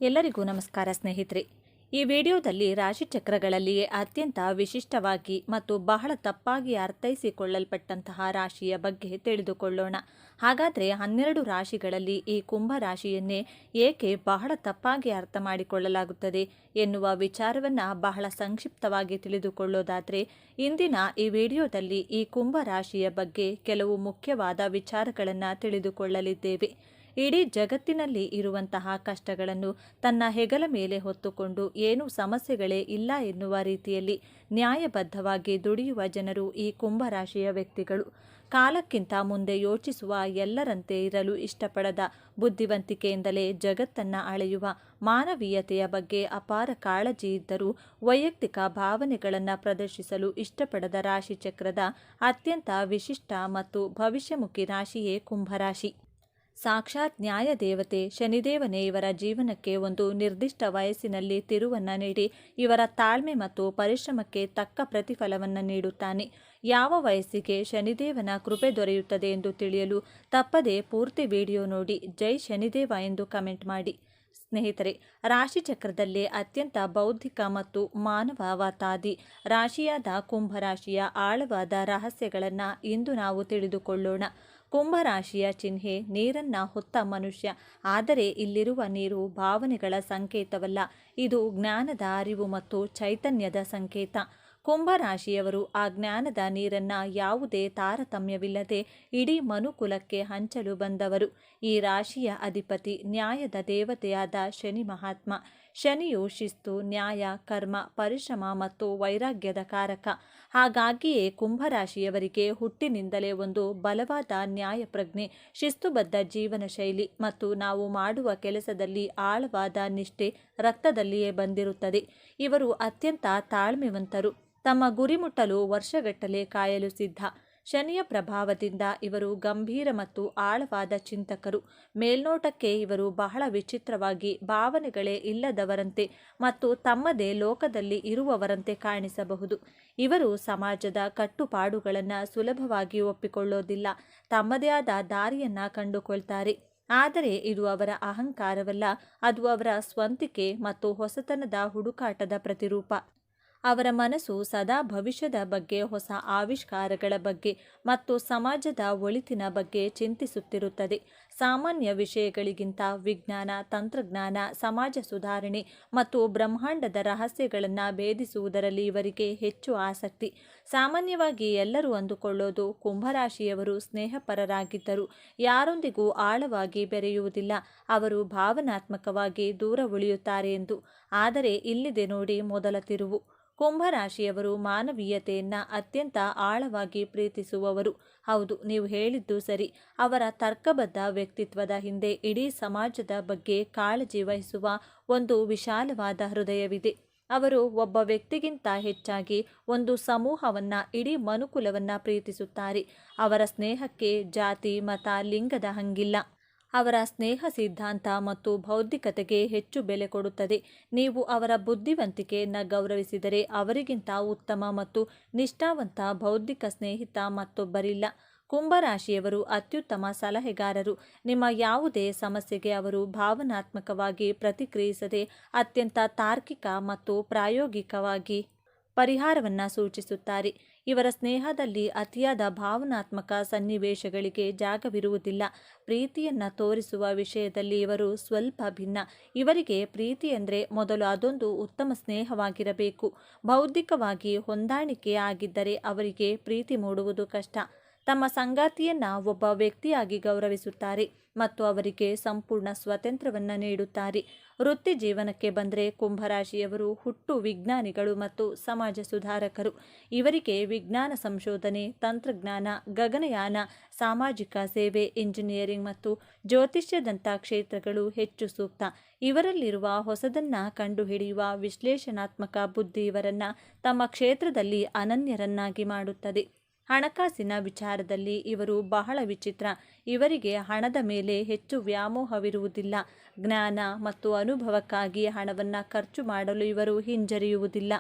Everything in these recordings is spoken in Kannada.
ಎಲ್ಲರಿಗೂ ನಮಸ್ಕಾರ ಸ್ನೇಹಿತರೆ. ಈ ವಿಡಿಯೋದಲ್ಲಿ ರಾಶಿಚಕ್ರಗಳಲ್ಲಿಯೇ ಅತ್ಯಂತ ವಿಶಿಷ್ಟವಾಗಿ ಮತ್ತು ಬಹಳ ತಪ್ಪಾಗಿ ಅರ್ಥೈಸಿಕೊಳ್ಳಲ್ಪಟ್ಟಂತಹ ರಾಶಿಯ ಬಗ್ಗೆ ತಿಳಿದುಕೊಳ್ಳೋಣ. ಹಾಗಾದರೆ 12 ರಾಶಿಗಳಲ್ಲಿ ಈ ಕುಂಭ ರಾಶಿಯನ್ನೇ ಏಕೆ ಬಹಳ ತಪ್ಪಾಗಿ ಅರ್ಥ ಮಾಡಿಕೊಳ್ಳಲಾಗುತ್ತದೆ ಎನ್ನುವ ವಿಚಾರವನ್ನು ಬಹಳ ಸಂಕ್ಷಿಪ್ತವಾಗಿ ತಿಳಿದುಕೊಳ್ಳೋದಾದರೆ, ಇಂದಿನ ಈ ವಿಡಿಯೋದಲ್ಲಿ ಈ ಕುಂಭ ರಾಶಿಯ ಬಗ್ಗೆ ಕೆಲವು ಮುಖ್ಯವಾದ ವಿಚಾರಗಳನ್ನು ತಿಳಿದುಕೊಳ್ಳಲಿದ್ದೇವೆ. ಇಡೀ ಜಗತ್ತಿನಲ್ಲಿ ಇರುವಂತಹ ಕಷ್ಟಗಳನ್ನು ತನ್ನ ಹೆಗಲ ಮೇಲೆ ಹೊತ್ತುಕೊಂಡು ಏನೂ ಸಮಸ್ಯೆಗಳೇ ಇಲ್ಲ ಎನ್ನುವ ರೀತಿಯಲ್ಲಿ ನ್ಯಾಯಬದ್ಧವಾಗಿ ದುಡಿಯುವ ಜನರು ಈ ಕುಂಭರಾಶಿಯ ವ್ಯಕ್ತಿಗಳು. ಕಾಲಕ್ಕಿಂತ ಮುಂದೆ ಯೋಚಿಸುವ, ಎಲ್ಲರಂತೆ ಇರಲು ಇಷ್ಟಪಡದ, ಬುದ್ಧಿವಂತಿಕೆಯಿಂದಲೇ ಜಗತ್ತನ್ನು ಅಳೆಯುವ, ಮಾನವೀಯತೆಯ ಬಗ್ಗೆ ಅಪಾರ ಕಾಳಜಿ ಇದ್ದರೂ ವೈಯಕ್ತಿಕ ಭಾವನೆಗಳನ್ನು ಪ್ರದರ್ಶಿಸಲು ಇಷ್ಟಪಡದ ರಾಶಿಚಕ್ರದ ಅತ್ಯಂತ ವಿಶಿಷ್ಟ ಮತ್ತು ಭವಿಷ್ಯಮುಖಿ ರಾಶಿಯೇ ಕುಂಭರಾಶಿ. ಸಾಕ್ಷಾತ್ ನ್ಯಾಯದೇವತೆ ಶನಿದೇವನೇ ಇವರ ಜೀವನಕ್ಕೆ ಒಂದು ನಿರ್ದಿಷ್ಟ ವಯಸ್ಸಿನಲ್ಲಿ ತಿರುವನ್ನು ನೀಡಿ ಇವರ ತಾಳ್ಮೆ ಮತ್ತು ಪರಿಶ್ರಮಕ್ಕೆ ತಕ್ಕ ಪ್ರತಿಫಲವನ್ನು ನೀಡುತ್ತಾನೆ. ಯಾವ ವಯಸ್ಸಿಗೆ ಶನಿದೇವನ ಕೃಪೆ ದೊರೆಯುತ್ತದೆ ಎಂದು ತಿಳಿಯಲು ತಪ್ಪದೇ ಪೂರ್ತಿ ವಿಡಿಯೋ ನೋಡಿ ಜೈ ಶನಿದೇವ ಎಂದು ಕಮೆಂಟ್ ಮಾಡಿ. ಸ್ನೇಹಿತರೆ, ರಾಶಿಚಕ್ರದಲ್ಲೇ ಅತ್ಯಂತ ಬೌದ್ಧಿಕ ಮತ್ತು ಮಾನವವಾದಿ ರಾಶಿಯಾದ ಕುಂಭರಾಶಿಯ ಆಳವಾದ ರಹಸ್ಯಗಳನ್ನು ಇಂದು ನಾವು ತಿಳಿದುಕೊಳ್ಳೋಣ. ಕುಂಭರಾಶಿಯ ಚಿಹ್ನೆ ನೀರನ್ನ ಹೊತ್ತ ಮನುಷ್ಯ. ಆದರೆ ಇಲ್ಲಿರುವ ನೀರು ಭಾವನೆಗಳ ಸಂಕೇತವಲ್ಲ, ಇದು ಜ್ಞಾನದ ಅರಿವು ಮತ್ತು ಚೈತನ್ಯದ ಸಂಕೇತ. ಕುಂಭರಾಶಿಯವರು ಆ ಜ್ಞಾನದ ನೀರನ್ನ ಯಾವುದೇ ತಾರತಮ್ಯವಿಲ್ಲದೆ ಇಡೀ ಮನುಕುಲಕ್ಕೆ ಹಂಚಲು ಬಂದವರು. ಈ ರಾಶಿಯ ಅಧಿಪತಿ ನ್ಯಾಯದ ದೇವತೆಯಾದ ಶನಿ ಮಹಾತ್ಮ. ಶನಿಯು ಶಿಸ್ತು, ನ್ಯಾಯ, ಕರ್ಮ, ಪರಿಶ್ರಮ ಮತ್ತು ವೈರಾಗ್ಯದ ಕಾರಕ. ಹಾಗಾಗಿಯೇ ಕುಂಭರಾಶಿಯವರಿಗೆ ಹುಟ್ಟಿನಿಂದಲೇ ಒಂದು ಬಲವಾದ ನ್ಯಾಯ ಪ್ರಜ್ಞೆ, ಶಿಸ್ತುಬದ್ಧ ಜೀವನ ಶೈಲಿ ಮತ್ತು ನಾವು ಮಾಡುವ ಕೆಲಸದಲ್ಲಿ ಆಳವಾದ ನಿಷ್ಠೆ ರಕ್ತದಲ್ಲಿಯೇ ಬಂದಿರುತ್ತದೆ. ಇವರು ಅತ್ಯಂತ ತಾಳ್ಮೆವಂತರು. ತಮ್ಮ ಗುರಿ ಮುಟ್ಟಲು ವರ್ಷಗಟ್ಟಲೆ ಕಾಯಲು ಸಿದ್ಧ. ಶನಿಯ ಪ್ರಭಾವದಿಂದ ಇವರು ಗಂಭೀರ ಮತ್ತು ಆಳವಾದ ಚಿಂತಕರು. ಮೇಲ್ನೋಟಕ್ಕೆ ಇವರು ಬಹಳ ವಿಚಿತ್ರವಾಗಿ, ಭಾವನೆಗಳೇ ಇಲ್ಲದವರಂತೆ ಮತ್ತು ತಮ್ಮದೇ ಲೋಕದಲ್ಲಿ ಇರುವವರಂತೆ ಕಾಣಿಸಬಹುದು. ಇವರು ಸಮಾಜದ ಕಟ್ಟುಪಾಡುಗಳನ್ನು ಸುಲಭವಾಗಿ ಒಪ್ಪಿಕೊಳ್ಳೋದಿಲ್ಲ. ತಮ್ಮದೇ ಆದ ದಾರಿಯನ್ನು ಕಂಡುಕೊಳ್ತಾರೆ. ಆದರೆ ಇದು ಅವರ ಅಹಂಕಾರವಲ್ಲ, ಅದು ಅವರ ಸ್ವಂತಿಕೆ ಮತ್ತು ಹೊಸತನದ ಹುಡುಕಾಟದ ಪ್ರತಿರೂಪ. ಅವರ ಮನಸ್ಸು ಸದಾ ಭವಿಷ್ಯದ ಬಗ್ಗೆ, ಹೊಸ ಆವಿಷ್ಕಾರಗಳ ಬಗ್ಗೆ ಮತ್ತು ಸಮಾಜದ ಒಳಿತಿನ ಬಗ್ಗೆ ಚಿಂತಿಸುತ್ತಿರುತ್ತದೆ. ಸಾಮಾನ್ಯ ವಿಷಯಗಳಿಗಿಂತ ವಿಜ್ಞಾನ, ತಂತ್ರಜ್ಞಾನ, ಸಮಾಜ ಸುಧಾರಣೆ ಮತ್ತು ಬ್ರಹ್ಮಾಂಡದ ರಹಸ್ಯಗಳನ್ನು ಭೇದಿಸುವುದರಲ್ಲಿ ಇವರಿಗೆ ಹೆಚ್ಚು ಆಸಕ್ತಿ. ಸಾಮಾನ್ಯವಾಗಿ ಎಲ್ಲರೂ ಅಂದುಕೊಳ್ಳೋದು ಕುಂಭರಾಶಿಯವರು ಸ್ನೇಹಪರರಾಗಿದ್ದರು, ಯಾರೊಂದಿಗೂ ಆಳವಾಗಿ ಬೆರೆಯುವುದಿಲ್ಲ, ಅವರು ಭಾವನಾತ್ಮಕವಾಗಿ ದೂರ ಉಳಿಯುತ್ತಾರೆ ಎಂದು. ಆದರೆ ಇಲ್ಲಿದೆ ನೋಡಿ ಮೊದಲ ತಿರುವು. ಕುಂಭರಾಶಿಯವರು ಮಾನವೀಯತೆಯನ್ನು ಅತ್ಯಂತ ಆಳವಾಗಿ ಪ್ರೀತಿಸುವವರು. ಹೌದು, ನೀವು ಹೇಳಿದ್ದು ಸರಿ. ಅವರ ತರ್ಕಬದ್ಧ ವ್ಯಕ್ತಿತ್ವದ ಹಿಂದೆ ಇಡೀ ಸಮಾಜದ ಬಗ್ಗೆ ಕಾಳಜಿ ವಹಿಸುವ ಒಂದು ವಿಶಾಲವಾದ ಹೃದಯವಿದೆ. ಅವರು ಒಬ್ಬ ವ್ಯಕ್ತಿಗಿಂತ ಹೆಚ್ಚಾಗಿ ಒಂದು ಸಮೂಹವನ್ನು, ಇಡೀ ಮನುಕುಲವನ್ನು ಪ್ರೀತಿಸುತ್ತಾರೆ. ಅವರ ಸ್ನೇಹಕ್ಕೆ ಜಾತಿ, ಮತ, ಲಿಂಗದ ಹಂಗಿಲ್ಲ. ಅವರ ಸ್ನೇಹ ಸಿದ್ಧಾಂತ ಮತ್ತು ಬೌದ್ಧಿಕತೆಗೆ ಹೆಚ್ಚು ಬೆಲೆ ಕೊಡುತ್ತದೆ. ನೀವು ಅವರ ಬುದ್ಧಿವಂತಿಕೆಯನ್ನು ಗೌರವಿಸಿದರೆ ಅವರಿಗಿಂತ ಉತ್ತಮ ಮತ್ತು ನಿಷ್ಠಾವಂತ ಬೌದ್ಧಿಕ ಸ್ನೇಹಿತ ಮತ್ತೊಬ್ಬರಿಲ್ಲ. ಕುಂಭರಾಶಿಯವರು ಅತ್ಯುತ್ತಮ ಸಲಹೆಗಾರರು. ನಿಮ್ಮ ಯಾವುದೇ ಸಮಸ್ಯೆಗೆ ಅವರು ಭಾವನಾತ್ಮಕವಾಗಿ ಪ್ರತಿಕ್ರಿಯಿಸದೆ ಅತ್ಯಂತ ತಾರ್ಕಿಕ ಮತ್ತು ಪ್ರಾಯೋಗಿಕವಾಗಿ ಪರಿಹಾರವನ್ನು ಸೂಚಿಸುತ್ತಾರೆ. ಇವರ ಸ್ನೇಹದಲ್ಲಿ ಅತಿಯಾದ ಭಾವನಾತ್ಮಕ ಸನ್ನಿವೇಶಗಳಿಗೆ ಜಾಗವಿರುವುದಿಲ್ಲ. ಪ್ರೀತಿಯನ್ನು ತೋರಿಸುವ ವಿಷಯದಲ್ಲಿ ಇವರು ಸ್ವಲ್ಪ ಭಿನ್ನ. ಇವರಿಗೆ ಪ್ರೀತಿ ಎಂದರೆ ಮೊದಲು ಅದೊಂದು ಉತ್ತಮ ಸ್ನೇಹವಾಗಿರಬೇಕು. ಬೌದ್ಧಿಕವಾಗಿ ಹೊಂದಾಣಿಕೆ ಆಗಿದ್ದರೆ ಅವರಿಗೆ ಪ್ರೀತಿ ಮೂಡುವುದು ಕಷ್ಟ. ತಮ್ಮ ಸಂಗಾತಿಯನ್ನು ಒಬ್ಬ ವ್ಯಕ್ತಿಯಾಗಿ ಗೌರವಿಸುತ್ತಾರೆ ಮತ್ತು ಅವರಿಗೆ ಸಂಪೂರ್ಣ ಸ್ವಾತಂತ್ರ್ಯವನ್ನು ನೀಡುತ್ತಾರೆ. ವೃತ್ತಿ ಜೀವನಕ್ಕೆ ಬಂದರೆ ಕುಂಭರಾಶಿಯವರು ಹುಟ್ಟು ವಿಜ್ಞಾನಿಗಳು ಮತ್ತು ಸಮಾಜ ಸುಧಾರಕರು. ಇವರಿಗೆ ವಿಜ್ಞಾನ ಸಂಶೋಧನೆ, ತಂತ್ರಜ್ಞಾನ, ಗಗನಯಾನ, ಸಾಮಾಜಿಕ ಸೇವೆ, ಇಂಜಿನಿಯರಿಂಗ್ ಮತ್ತು ಜ್ಯೋತಿಷ್ಯದಂಥ ಕ್ಷೇತ್ರಗಳು ಹೆಚ್ಚು ಸೂಕ್ತ. ಇವರಲ್ಲಿರುವ ಹೊಸದನ್ನು ಕಂಡುಹಿಡಿಯುವ ವಿಶ್ಲೇಷಣಾತ್ಮಕ ಬುದ್ಧಿ ಇವರನ್ನು ತಮ್ಮ ಕ್ಷೇತ್ರದಲ್ಲಿ ಅನನ್ಯರನ್ನಾಗಿ ಮಾಡುತ್ತದೆ. ಹಣಕಾಸಿನ ವಿಚಾರದಲ್ಲಿ ಇವರು ಬಹಳ ವಿಚಿತ್ರ. ಇವರಿಗೆ ಹಣದ ಮೇಲೆ ಹೆಚ್ಚು ವ್ಯಾಮೋಹವಿರುವುದಿಲ್ಲ. ಜ್ಞಾನ ಮತ್ತು ಅನುಭವಕ್ಕಾಗಿ ಹಣವನ್ನು ಖರ್ಚು ಮಾಡಲು ಇವರು ಹಿಂಜರಿಯುವುದಿಲ್ಲ.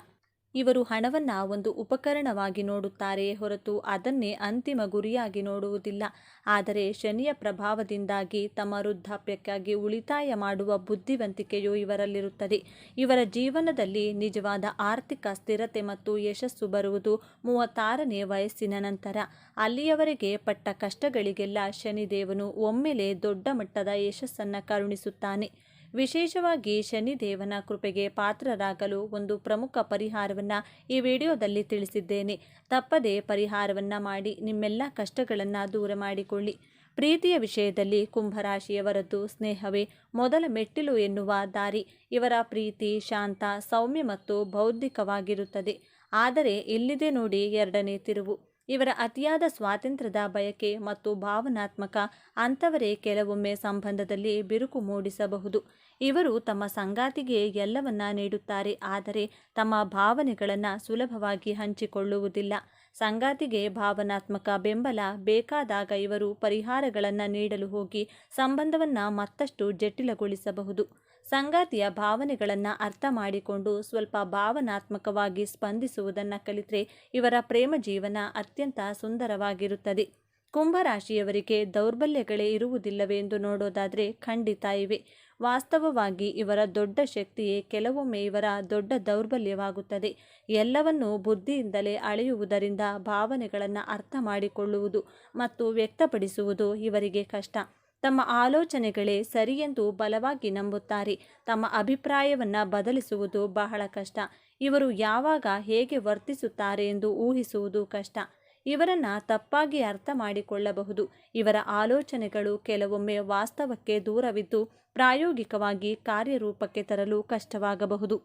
ಇವರು ಹಣವನ್ನ ಒಂದು ಉಪಕರಣವಾಗಿ ನೋಡುತ್ತಾರೆಯೇ ಹೊರತು ಅದನ್ನೇ ಅಂತಿಮ ಗುರಿಯಾಗಿ ನೋಡುವುದಿಲ್ಲ. ಆದರೆ ಶನಿಯ ಪ್ರಭಾವದಿಂದಾಗಿ ತಮ್ಮ ವೃದ್ಧಾಪ್ಯಕ್ಕಾಗಿ ಉಳಿತಾಯ ಮಾಡುವ ಬುದ್ಧಿವಂತಿಕೆಯು ಇವರಲ್ಲಿರುತ್ತದೆ. ಇವರ ಜೀವನದಲ್ಲಿ ನಿಜವಾದ ಆರ್ಥಿಕ ಸ್ಥಿರತೆ ಮತ್ತು ಯಶಸ್ಸು ಬರುವುದು 36ನೇ ವಯಸ್ಸಿನ ನಂತರ. ಅಲ್ಲಿಯವರೆಗೆ ಪಟ್ಟ ಕಷ್ಟಗಳಿಗೆಲ್ಲ ಶನಿದೇವನು ಒಮ್ಮೆಲೇ ದೊಡ್ಡ ಮಟ್ಟದ ಯಶಸ್ಸನ್ನು ಕರುಣಿಸುತ್ತಾನೆ. ವಿಶೇಷವಾಗಿ ಶನಿದೇವನ ಕೃಪೆಗೆ ಪಾತ್ರರಾಗಲು ಒಂದು ಪ್ರಮುಖ ಪರಿಹಾರವನ್ನು ಈ ವಿಡಿಯೋದಲ್ಲಿ ತಿಳಿಸಿದ್ದೇನೆ. ತಪ್ಪದೇ ಪರಿಹಾರವನ್ನು ಮಾಡಿ ನಿಮ್ಮೆಲ್ಲ ಕಷ್ಟಗಳನ್ನು ದೂರ ಮಾಡಿಕೊಳ್ಳಿ. ಪ್ರೀತಿಯ ವಿಷಯದಲ್ಲಿ ಕುಂಭರಾಶಿಯವರದ್ದು ಸ್ನೇಹವೇ ಮೊದಲ ಮೆಟ್ಟಿಲು ಎನ್ನುವ ದಾರಿ. ಇವರ ಪ್ರೀತಿ ಶಾಂತ, ಸೌಮ್ಯ ಮತ್ತು ಬೌದ್ಧಿಕವಾಗಿರುತ್ತದೆ. ಆದರೆ ಇಲ್ಲಿದೆ ನೋಡಿ ಎರಡನೇ ತಿರುವು. ಇವರ ಅತಿಯಾದ ಸ್ವಾತಂತ್ರ್ಯದ ಬಯಕೆ ಮತ್ತು ಭಾವನಾತ್ಮಕ ಅಂತವರೇ ಕೆಲವೊಮ್ಮೆ ಸಂಬಂಧದಲ್ಲಿ ಬಿರುಕು ಮೂಡಿಸಬಹುದು. ಇವರು ತಮ್ಮ ಸಂಗಾತಿಗೆ ಎಲ್ಲವನ್ನ ನೀಡುತ್ತಾರೆ, ಆದರೆ ತಮ್ಮ ಭಾವನೆಗಳನ್ನು ಸುಲಭವಾಗಿ ಹಂಚಿಕೊಳ್ಳುವುದಿಲ್ಲ. ಸಂಗಾತಿಗೆ ಭಾವನಾತ್ಮಕ ಬೆಂಬಲ ಬೇಕಾದಾಗ ಇವರು ಪರಿಹಾರಗಳನ್ನು ನೀಡಲು ಹೋಗಿ ಸಂಬಂಧವನ್ನು ಮತ್ತಷ್ಟು ಜಟಿಲಗೊಳಿಸಬಹುದು. ಸಂಗಾತಿಯ ಭಾವನೆಗಳನ್ನು ಅರ್ಥ ಮಾಡಿಕೊಂಡು ಸ್ವಲ್ಪ ಭಾವನಾತ್ಮಕವಾಗಿ ಸ್ಪಂದಿಸುವುದನ್ನು ಕಲಿತರೆ ಇವರ ಪ್ರೇಮ ಜೀವನ ಅತ್ಯಂತ ಸುಂದರವಾಗಿರುತ್ತದೆ. ಕುಂಭರಾಶಿಯವರಿಗೆ ದೌರ್ಬಲ್ಯಗಳೇ ಇರುವುದಿಲ್ಲವೆಂದು ನೋಡೋದಾದರೆ ಖಂಡಿತ ಇವೆ. ವಾಸ್ತವವಾಗಿ ಇವರ ದೊಡ್ಡ ಶಕ್ತಿಯೇ ಕೆಲವೊಮ್ಮೆ ಇವರ ದೊಡ್ಡ ದೌರ್ಬಲ್ಯವಾಗುತ್ತದೆ. ಎಲ್ಲವನ್ನೂ ಬುದ್ಧಿಯಿಂದಲೇ ಅಳೆಯುವುದರಿಂದ ಭಾವನೆಗಳನ್ನು ಅರ್ಥ ಮಾಡಿಕೊಳ್ಳುವುದು ಮತ್ತು ವ್ಯಕ್ತಪಡಿಸುವುದು ಇವರಿಗೆ ಕಷ್ಟ. ತಮ್ಮ ಆಲೋಚನೆಗಳೇ ಸರಿಯೆಂದು ಬಲವಾಗಿ ನಂಬುತ್ತಾರೆ. ತಮ್ಮ ಅಭಿಪ್ರಾಯವನ್ನು ಬದಲಿಸುವುದು ಬಹಳ ಕಷ್ಟ. ಇವರು ಯಾವಾಗ ಹೇಗೆ ವರ್ತಿಸುತ್ತಾರೆ ಎಂದು ಊಹಿಸುವುದು ಕಷ್ಟ. ಇವರನ್ನು ತಪ್ಪಾಗಿ ಅರ್ಥ ಮಾಡಿಕೊಳ್ಳಬಹುದು. ಇವರ ಆಲೋಚನೆಗಳು ಕೆಲವೊಮ್ಮೆ ವಾಸ್ತವಕ್ಕೆ ದೂರವಿದ್ದು ಪ್ರಾಯೋಗಿಕವಾಗಿ ಕಾರ್ಯರೂಪಕ್ಕೆ ತರಲು ಕಷ್ಟವಾಗಬಹುದು.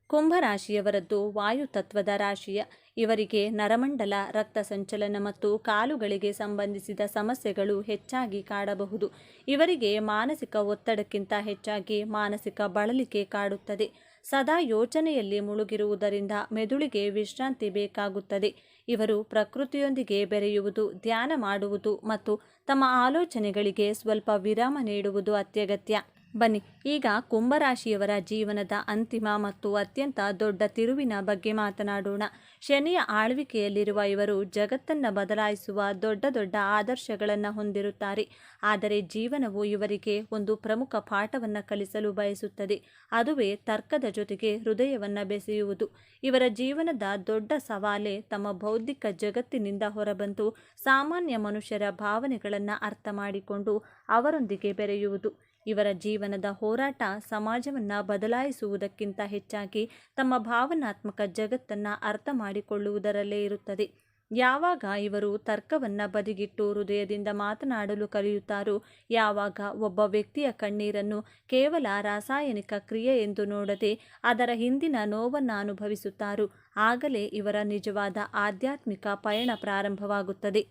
ಕುಂಭರಾಶಿಯವರದ್ದು ವಾಯುತತ್ವದ ರಾಶಿಯ. ಇವರಿಗೆ ನರಮಂಡಲ, ರಕ್ತ ಸಂಚಲನ ಮತ್ತು ಕಾಲುಗಳಿಗೆ ಸಂಬಂಧಿಸಿದ ಸಮಸ್ಯೆಗಳು ಹೆಚ್ಚಾಗಿ ಕಾಡಬಹುದು. ಇವರಿಗೆ ಮಾನಸಿಕ ಒತ್ತಡಕ್ಕಿಂತ ಹೆಚ್ಚಾಗಿ ಮಾನಸಿಕ ಬಳಲಿಕೆ ಕಾಡುತ್ತದೆ. ಸದಾ ಯೋಚನೆಯಲ್ಲಿ ಮುಳುಗಿರುವುದರಿಂದ ಮೆದುಳಿಗೆ ವಿಶ್ರಾಂತಿ ಬೇಕಾಗುತ್ತದೆ. ಇವರು ಪ್ರಕೃತಿಯೊಂದಿಗೆ ಬೆರೆಯುವುದು, ಧ್ಯಾನ ಮಾಡುವುದು ಮತ್ತು ತಮ್ಮ ಆಲೋಚನೆಗಳಿಗೆ ಸ್ವಲ್ಪ ವಿರಾಮ ನೀಡುವುದು ಅತ್ಯಗತ್ಯ. ಬನ್ನಿ ಈಗ ಕುಂಭರಾಶಿಯವರ ಜೀವನದ ಅಂತಿಮ ಮತ್ತು ಅತ್ಯಂತ ದೊಡ್ಡ ತಿರುವಿನ ಬಗ್ಗೆ ಮಾತನಾಡೋಣ. ಶನಿಯ ಆಳ್ವಿಕೆಯಲ್ಲಿರುವ ಇವರು ಜಗತ್ತನ್ನು ಬದಲಾಯಿಸುವ ದೊಡ್ಡ ದೊಡ್ಡ ಆದರ್ಶಗಳನ್ನು ಹೊಂದಿರುತ್ತಾರೆ. ಆದರೆ ಜೀವನವು ಇವರಿಗೆ ಒಂದು ಪ್ರಮುಖ ಪಾಠವನ್ನು ಕಲಿಸಲು ಬಯಸುತ್ತದೆ. ಅದುವೇ ತರ್ಕದ ಜೊತೆಗೆ ಹೃದಯವನ್ನು ಬೆಸೆಯುವುದು. ಇವರ ಜೀವನದ ದೊಡ್ಡ ಸವಾಲೇ ತಮ್ಮ ಬೌದ್ಧಿಕ ಜಗತ್ತಿನಿಂದ ಹೊರಬಂದು ಸಾಮಾನ್ಯ ಮನುಷ್ಯರ ಭಾವನೆಗಳನ್ನು ಅರ್ಥ ಮಾಡಿಕೊಂಡು ಅವರೊಂದಿಗೆ ಬೆರೆಯುವುದು. ಇವರ ಜೀವನದ ಹೋರಾಟ ಸಮಾಜವನ್ನು ಬದಲಾಯಿಸುವುದಕ್ಕಿಂತ ಹೆಚ್ಚಾಗಿ ತಮ್ಮ ಭಾವನಾತ್ಮಕ ಜಗತ್ತನ್ನು ಅರ್ಥ ಮಾಡಿಕೊಳ್ಳುವುದರಲ್ಲೇ ಇರುತ್ತದೆ. ಯಾವಾಗ ಇವರು ತರ್ಕವನ್ನು ಬದಿಗಿಟ್ಟು ಹೃದಯದಿಂದ ಮಾತನಾಡಲು ಕಲಿಯುತ್ತಾರೋ, ಯಾವಾಗ ಒಬ್ಬ ವ್ಯಕ್ತಿಯ ಕಣ್ಣೀರನ್ನು ಕೇವಲ ರಾಸಾಯನಿಕ ಕ್ರಿಯೆ ಎಂದು ನೋಡದೆ ಅದರ ಹಿಂದಿನ ನೋವನ್ನು ಅನುಭವಿಸುತ್ತಾರೋ, ಆಗಲೇ ಇವರ ನಿಜವಾದ ಆಧ್ಯಾತ್ಮಿಕ ಪಯಣ ಪ್ರಾರಂಭವಾಗುತ್ತದೆ.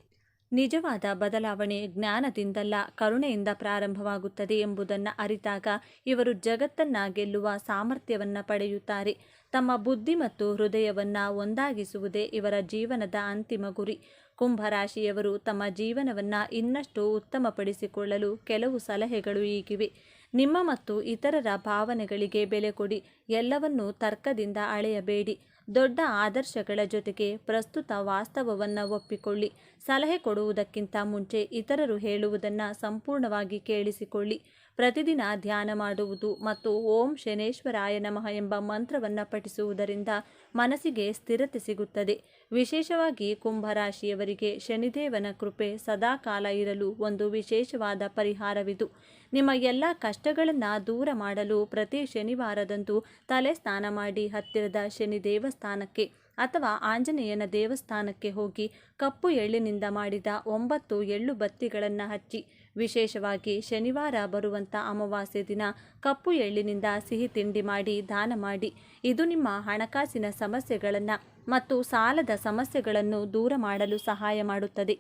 ನಿಜವಾದ ಬದಲಾವಣೆ ಜ್ಞಾನದಿಂದಲ್ಲ, ಕರುಣೆಯಿಂದ ಪ್ರಾರಂಭವಾಗುತ್ತದೆ ಎಂಬುದನ್ನು ಅರಿತಾಗ ಇವರು ಜಗತ್ತನ್ನು ಗೆಲ್ಲುವ ಸಾಮರ್ಥ್ಯವನ್ನು ಪಡೆಯುತ್ತಾರೆ. ತಮ್ಮ ಬುದ್ಧಿ ಮತ್ತು ಹೃದಯವನ್ನು ಒಂದಾಗಿಸುವುದೇ ಇವರ ಜೀವನದ ಅಂತಿಮ ಗುರಿ. ಕುಂಭರಾಶಿಯವರು ತಮ್ಮ ಜೀವನವನ್ನು ಇನ್ನಷ್ಟು ಉತ್ತಮಪಡಿಸಿಕೊಳ್ಳಲು ಕೆಲವು ಸಲಹೆಗಳು ಹೀಗಿವೆ. ನಿಮ್ಮ ಮತ್ತು ಇತರರ ಭಾವನೆಗಳಿಗೆ ಬೆಲೆ ಕೊಡಿ. ಎಲ್ಲವನ್ನೂ ತರ್ಕದಿಂದ ಅಳೆಯಬೇಡಿ. ದೊಡ್ಡ ಆದರ್ಶಗಳ ಜೊತೆಗೆ ಪ್ರಸ್ತುತ ವಾಸ್ತವವನ್ನು ಒಪ್ಪಿಕೊಳ್ಳಿ. ಸಲಹೆ ಕೊಡುವುದಕ್ಕಿಂತ ಮುಂಚೆ ಇತರರು ಹೇಳುವುದನ್ನು ಸಂಪೂರ್ಣವಾಗಿ ಕೇಳಿಸಿಕೊಳ್ಳಿ. ಪ್ರತಿದಿನ ಧ್ಯಾನ ಮಾಡುವುದು ಮತ್ತು ಓಂ ಶನೇಶ್ವರಾಯ ನಮಃ ಎಂಬ ಮಂತ್ರವನ್ನು ಪಠಿಸುವುದರಿಂದ ಮನಸ್ಸಿಗೆ ಸ್ಥಿರತೆ ಸಿಗುತ್ತದೆ. ವಿಶೇಷವಾಗಿ ಕುಂಭರಾಶಿಯವರಿಗೆ ಶನಿದೇವನ ಕೃಪೆ ಸದಾಕಾಲ ಇರಲು ಒಂದು ವಿಶೇಷವಾದ ಪರಿಹಾರವಿದು. ನಿಮ್ಮ ಎಲ್ಲ ಕಷ್ಟಗಳನ್ನು ದೂರ ಮಾಡಲು ಪ್ರತಿ ಶನಿವಾರದಂದು ತಲೆ ಸ್ನಾನ ಮಾಡಿ ಹತ್ತಿರದ ಶನಿ ದೇವಸ್ಥಾನಕ್ಕೆ ಅಥವಾ ಆಂಜನೇಯನ ದೇವಸ್ಥಾನಕ್ಕೆ ಹೋಗಿ ಕಪ್ಪು ಎಳ್ಳಿನಿಂದ ಮಾಡಿದ 9 ಎಳ್ಳು ಬತ್ತಿಗಳನ್ನು ಹಚ್ಚಿ. ವಿಶೇಷವಾಗಿ ಶನಿವಾರ ಬರುವಂಥ ಅಮಾವಾಸ್ಯೆ ದಿನ ಕಪ್ಪು ಎಳ್ಳಿನಿಂದ ಸಿಹಿ ತಿಂಡಿ ಮಾಡಿ ದಾನ ಮಾಡಿ. ಇದು ನಿಮ್ಮ ಹಣಕಾಸಿನ ಸಮಸ್ಯೆಗಳನ್ನು ಮತ್ತು ಸಾಲದ ಸಮಸ್ಯೆಗಳನ್ನು ದೂರ ಮಾಡಲು ಸಹಾಯ ಮಾಡುತ್ತದೆ.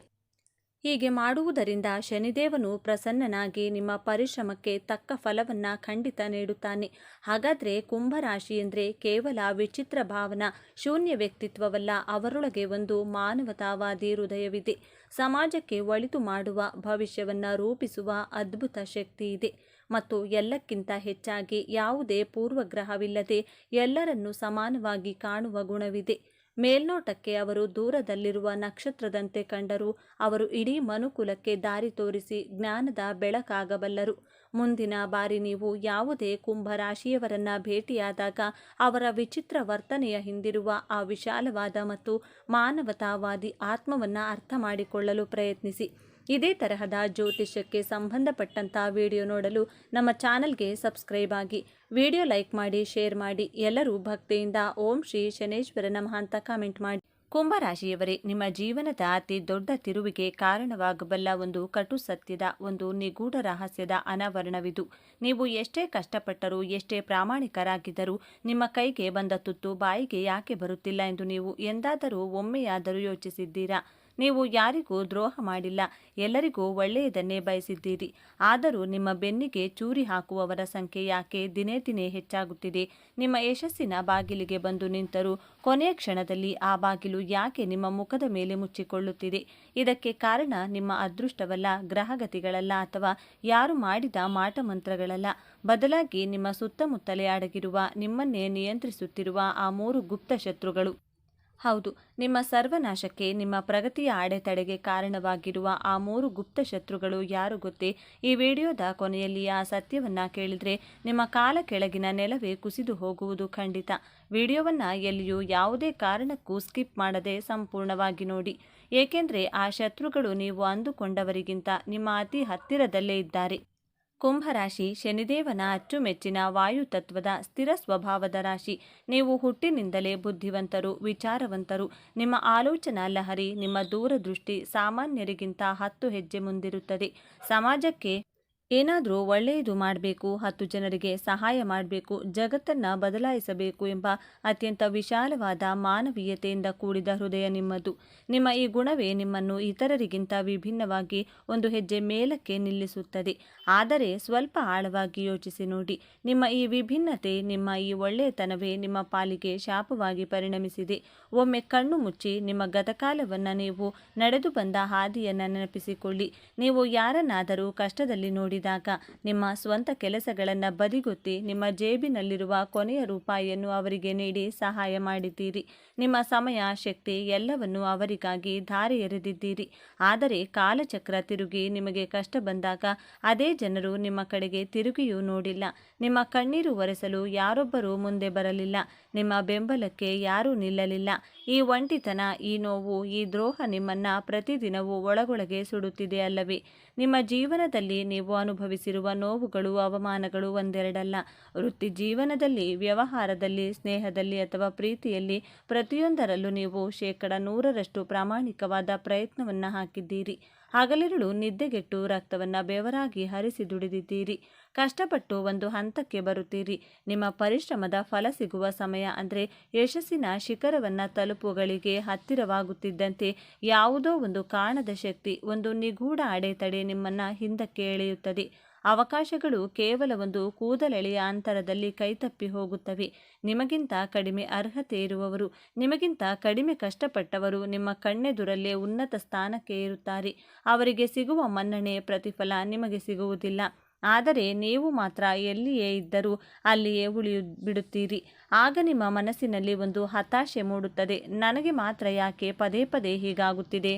ಹೀಗೆ ಮಾಡುವುದರಿಂದ ಶನಿದೇವನು ಪ್ರಸನ್ನನಾಗಿ ನಿಮ್ಮ ಪರಿಶ್ರಮಕ್ಕೆ ತಕ್ಕ ಫಲವನ್ನು ಖಂಡಿತ ನೀಡುತ್ತಾನೆ. ಹಾಗಾದರೆ ಕುಂಭರಾಶಿ ಎಂದರೆ ಕೇವಲ ವಿಚಿತ್ರ ಭಾವನಾ ಶೂನ್ಯ ವ್ಯಕ್ತಿತ್ವವಲ್ಲ, ಅವರೊಳಗೆ ಒಂದು ಮಾನವತಾವಾದಿ ಹೃದಯವಿದೆ. ಸಮಾಜಕ್ಕೆ ಒಳಿತು ಮಾಡುವ, ಭವಿಷ್ಯವನ್ನು ರೂಪಿಸುವ ಅದ್ಭುತ ಶಕ್ತಿ ಇದೆ. ಮತ್ತು ಎಲ್ಲಕ್ಕಿಂತ ಹೆಚ್ಚಾಗಿ ಯಾವುದೇ ಪೂರ್ವಗ್ರಹವಿಲ್ಲದೆ ಎಲ್ಲರನ್ನೂ ಸಮಾನವಾಗಿ ಕಾಣುವ ಗುಣವಿದೆ. ಮೇಲ್ನೋಟಕ್ಕೆ ಅವರು ದೂರದಲ್ಲಿರುವ ನಕ್ಷತ್ರದಂತೆ ಕಂಡರೂ ಅವರು ಇಡೀ ಮನುಕುಲಕ್ಕೆ ದಾರಿ ತೋರಿಸಿ ಜ್ಞಾನದ ಬೆಳಕಾಗಬಲ್ಲರು. ಮುಂದಿನ ಬಾರಿ ನೀವು ಯಾವುದೇ ಕುಂಭರಾಶಿಯವರನ್ನ ಭೇಟಿಯಾದಾಗ ಅವರ ವಿಚಿತ್ರ ವರ್ತನೆಯ ಹಿಂದಿರುವ ಆ ವಿಶಾಲವಾದ ಮತ್ತು ಮಾನವತಾವಾದಿ ಆತ್ಮವನ್ನು ಅರ್ಥ ಮಾಡಿಕೊಳ್ಳಲು ಪ್ರಯತ್ನಿಸಿ. ಇದೇ ತರಹದ ಜ್ಯೋತಿಷ್ಯಕ್ಕೆ ಸಂಬಂಧಪಟ್ಟಂಥ ವಿಡಿಯೋ ನೋಡಲು ನಮ್ಮ ಚಾನಲ್ಗೆ ಸಬ್ಸ್ಕ್ರೈಬ್ ಆಗಿ, ವಿಡಿಯೋ ಲೈಕ್ ಮಾಡಿ, ಶೇರ್ ಮಾಡಿ. ಎಲ್ಲರೂ ಭಕ್ತಿಯಿಂದ ಓಂ ಶ್ರೀ ಶನೇಶ್ವರ ನಮಃ ಅಂತ ಕಾಮೆಂಟ್ ಮಾಡಿ. ಕುಂಭರಾಶಿಯವರೇ, ನಿಮ್ಮ ಜೀವನದ ಅತಿ ದೊಡ್ಡ ತಿರುವಿಗೆ ಕಾರಣವಾಗಬಲ್ಲ ಒಂದು ಕಟು ಸತ್ಯದ, ಒಂದು ನಿಗೂಢ ರಹಸ್ಯದ ಅನಾವರಣವಿದು. ನೀವು ಎಷ್ಟೇ ಕಷ್ಟಪಟ್ಟರೂ, ಎಷ್ಟೇ ಪ್ರಾಮಾಣಿಕರಾಗಿದ್ದರೂ ನಿಮ್ಮ ಕೈಗೆ ಬಂದ ತುತ್ತು ಬಾಯಿಗೆ ಯಾಕೆ ಬರುತ್ತಿಲ್ಲ ಎಂದು ನೀವು ಎಂದಾದರೂ ಒಮ್ಮೆಯಾದರೂ ಯೋಚಿಸಿದ್ದೀರಾ? ನೀವು ಯಾರಿಗೂ ದ್ರೋಹ ಮಾಡಿಲ್ಲ, ಎಲ್ಲರಿಗೂ ಒಳ್ಳೆಯದನ್ನೇ ಬಯಸಿದ್ದೀರಿ. ಆದರೂ ನಿಮ್ಮ ಬೆನ್ನಿಗೆ ಚೂರಿ ಹಾಕುವವರ ಸಂಖ್ಯೆ ಯಾಕೆ ದಿನೇ ದಿನೇ ಹೆಚ್ಚಾಗುತ್ತಿದೆ? ನಿಮ್ಮ ಯಶಸ್ಸಿನ ಬಾಗಿಲಿಗೆ ಬಂದು ನಿಂತರೂ ಕೊನೆಯ ಕ್ಷಣದಲ್ಲಿ ಆ ಬಾಗಿಲು ಯಾಕೆ ನಿಮ್ಮ ಮುಖದ ಮೇಲೆ ಮುಚ್ಚಿಕೊಳ್ಳುತ್ತಿದೆ? ಇದಕ್ಕೆ ಕಾರಣ ನಿಮ್ಮ ಅದೃಷ್ಟವಲ್ಲ, ಗ್ರಹಗತಿಗಳಲ್ಲ, ಅಥವಾ ಯಾರು ಮಾಡಿದ ಮಾಟಮಂತ್ರಗಳಲ್ಲ. ಬದಲಾಗಿ ನಿಮ್ಮ ಸುತ್ತಮುತ್ತಲೇ ಅಡಗಿರುವ, ನಿಮ್ಮನ್ನೇ ನಿಯಂತ್ರಿಸುತ್ತಿರುವ ಆ 3 ಗುಪ್ತ ಶತ್ರುಗಳು. ಹೌದು, ನಿಮ್ಮ ಸರ್ವನಾಶಕ್ಕೆ, ನಿಮ್ಮ ಪ್ರಗತಿಯ ಅಡೆತಡೆಗೆ ಕಾರಣವಾಗಿರುವ ಆ 3 ಗುಪ್ತ ಶತ್ರುಗಳು ಯಾರು ಗೊತ್ತೇ? ಈ ವಿಡಿಯೋದ ಕೊನೆಯಲ್ಲಿ ಆ ಸತ್ಯವನ್ನ ಕೇಳಿದ್ರೆ ನಿಮ್ಮ ಕಾಲ ಕೆಳಗಿನ ನೆಲವೇ ಕುಸಿದು ಹೋಗುವುದು ಖಂಡಿತ. ವಿಡಿಯೋವನ್ನ ಎಲ್ಲಿಯೂ ಯಾವುದೇ ಕಾರಣಕ್ಕೂ ಸ್ಕಿಪ್ ಮಾಡದೆ ಸಂಪೂರ್ಣವಾಗಿ ನೋಡಿ. ಏಕೆಂದ್ರೆ ಆ ಶತ್ರುಗಳು ನೀವು ಅಂದುಕೊಂಡವರಿಗಿಂತ ನಿಮ್ಮ ಅತಿ ಹತ್ತಿರದಲ್ಲೇ ಇದ್ದಾರೆ. ಕುಂಭರಾಶಿ ಶನಿದೇವನ ಅಚ್ಚುಮೆಚ್ಚಿನ ವಾಯುತತ್ವದ ಸ್ಥಿರ ಸ್ವಭಾವದ ರಾಶಿ. ನೀವು ಹುಟ್ಟಿನಿಂದಲೇ ಬುದ್ಧಿವಂತರು, ವಿಚಾರವಂತರು. ನಿಮ್ಮ ಆಲೋಚನಾ ಲಹರಿ, ನಿಮ್ಮ ದೂರದೃಷ್ಟಿ ಸಾಮಾನ್ಯರಿಗಿಂತ 10 ಹೆಜ್ಜೆ ಮುಂದಿರುತ್ತದೆ. ಸಮಾಜಕ್ಕೆ ಏನಾದರೂ ಒಳ್ಳೆಯದು ಮಾಡಬೇಕು, 10 ಜನರಿಗೆ ಸಹಾಯ ಮಾಡಬೇಕು, ಜಗತ್ತನ್ನು ಬದಲಾಯಿಸಬೇಕು ಎಂಬ ಅತ್ಯಂತ ವಿಶಾಲವಾದ ಮಾನವೀಯತೆಯಿಂದ ಕೂಡಿದ ಹೃದಯ ನಿಮ್ಮದು. ನಿಮ್ಮ ಈ ಗುಣವೇ ನಿಮ್ಮನ್ನು ಇತರರಿಗಿಂತ ವಿಭಿನ್ನವಾಗಿ ಒಂದು ಹೆಜ್ಜೆ ಮೇಲಕ್ಕೆ ನಿಲ್ಲಿಸುತ್ತದೆ. ಆದರೆ ಸ್ವಲ್ಪ ಆಳವಾಗಿ ಯೋಚಿಸಿ ನೋಡಿ, ನಿಮ್ಮ ಈ ವಿಭಿನ್ನತೆ, ನಿಮ್ಮ ಈ ಒಳ್ಳೆಯತನವೇ ನಿಮ್ಮ ಪಾಲಿಗೆ ಶಾಪವಾಗಿ ಪರಿಣಮಿಸಿದೆ. ಒಮ್ಮೆ ಕಣ್ಣು ಮುಚ್ಚಿ ನಿಮ್ಮ ಗತಕಾಲವನ್ನು, ನೀವು ನಡೆದು ಬಂದ ಹಾದಿಯನ್ನು ನೆನಪಿಸಿಕೊಳ್ಳಿ. ನೀವು ಯಾರನ್ನಾದರೂ ಕಷ್ಟದಲ್ಲಿ ನೋಡಿದಾಗ ನಿಮ್ಮ ಸ್ವಂತ ಕೆಲಸಗಳನ್ನು ಬದಿಗೊತ್ತಿ ನಿಮ್ಮ ಜೇಬಿನಲ್ಲಿರುವ ಕೊನೆಯ ರೂಪಾಯಿಯನ್ನು ಅವರಿಗೆ ನೀಡಿ ಸಹಾಯ ಮಾಡಿದ್ದೀರಿ. ನಿಮ್ಮ ಸಮಯ, ಶಕ್ತಿ ಎಲ್ಲವನ್ನೂ ಅವರಿಗಾಗಿ ಧಾರೆ ಎರೆದಿದ್ದೀರಿ. ಆದರೆ ಕಾಲಚಕ್ರ ತಿರುಗಿ ನಿಮಗೆ ಕಷ್ಟ ಬಂದಾಗ ಅದೇ ಜನರು ನಿಮ್ಮ ಕಡೆಗೆ ತಿರುಗಿಯೂ ನೋಡಿಲ್ಲ. ನಿಮ್ಮ ಕಣ್ಣೀರು ಒರೆಸಲು ಯಾರೊಬ್ಬರೂ ಮುಂದೆ ಬರಲಿಲ್ಲ. ನಿಮ್ಮ ಬೆಂಬಲಕ್ಕೆ ಯಾರೂ ನಿಲ್ಲಲಿಲ್ಲ. ಈ ಒಂಟಿತನ, ಈ ನೋವು, ಈ ದ್ರೋಹ ನಿಮ್ಮನ್ನ ಪ್ರತಿದಿನವೂ ಒಳಗೊಳಗೆ ಸುಡುತ್ತಿದೆ ಅಲ್ಲವೇ? ನಿಮ್ಮ ಜೀವನದಲ್ಲಿ ನೀವು ಅನುಭವಿಸಿರುವ ನೋವುಗಳು, ಅವಮಾನಗಳು ಒಂದೆರಡಲ್ಲ. ವೃತ್ತಿ ಜೀವನದಲ್ಲಿ, ವ್ಯವಹಾರದಲ್ಲಿ, ಸ್ನೇಹದಲ್ಲಿ ಅಥವಾ ಪ್ರೀತಿಯಲ್ಲಿ ಪ್ರತಿಯೊಂದರಲ್ಲೂ ನೀವು 100% ಪ್ರಾಮಾಣಿಕವಾದ ಪ್ರಯತ್ನವನ್ನು ಹಾಕಿದ್ದೀರಿ. ಹಗಲಿರುಳು ನಿದ್ದೆಗೆಟ್ಟು ರಕ್ತವನ್ನು ಬೆವರಾಗಿ ಹರಿಸಿ ದುಡಿದಿದ್ದೀರಿ. ಕಷ್ಟಪಟ್ಟು ಒಂದು ಹಂತಕ್ಕೆ ಬರುತ್ತೀರಿ. ನಿಮ್ಮ ಪರಿಶ್ರಮದ ಫಲ ಸಿಗುವ ಸಮಯ, ಅಂದರೆ ಯಶಸ್ಸಿನ ಶಿಖರವನ್ನು ತಲುಪುಗಳಿಗೆ ಹತ್ತಿರವಾಗುತ್ತಿದ್ದಂತೆ ಯಾವುದೋ ಒಂದು ಕಾಣದ ಶಕ್ತಿ, ಒಂದು ನಿಗೂಢ ಅಡೆತಡೆ ನಿಮ್ಮನ್ನು ಹಿಂದಕ್ಕೆ ಎಳೆಯುತ್ತದೆ. ಅವಕಾಶಗಳು ಕೇವಲ ಒಂದು ಕೂದಲೆಳೆಯ ಅಂತರದಲ್ಲಿ ಕೈತಪ್ಪಿ ಹೋಗುತ್ತವೆ. ನಿಮಗಿಂತ ಕಡಿಮೆ ಅರ್ಹತೆ ಇರುವವರು, ನಿಮಗಿಂತ ಕಡಿಮೆ ಕಷ್ಟಪಟ್ಟವರು ನಿಮ್ಮ ಕಣ್ಣೆದುರಲ್ಲೇ ಉನ್ನತ ಸ್ಥಾನಕ್ಕೆ ಏರುತ್ತಾರೆ. ಅವರಿಗೆ ಸಿಗುವ ಮನ್ನಣೆ, ಪ್ರತಿಫಲ ನಿಮಗೆ ಸಿಗುವುದಿಲ್ಲ. ಆದರೆ ನೀವು ಮಾತ್ರ ಎಲ್ಲಿಯೇ ಇದ್ದರೂ ಅಲ್ಲಿಯೇ ಬಿಡುತ್ತೀರಿ. ಆಗ ನಿಮ್ಮ ಮನಸ್ಸಿನಲ್ಲಿ ಒಂದು ಹತಾಶೆ ಮೂಡುತ್ತದೆ. ನನಗೆ ಮಾತ್ರ ಯಾಕೆ ಪದೇ ಪದೇ ಹೀಗಾಗುತ್ತಿದೆ?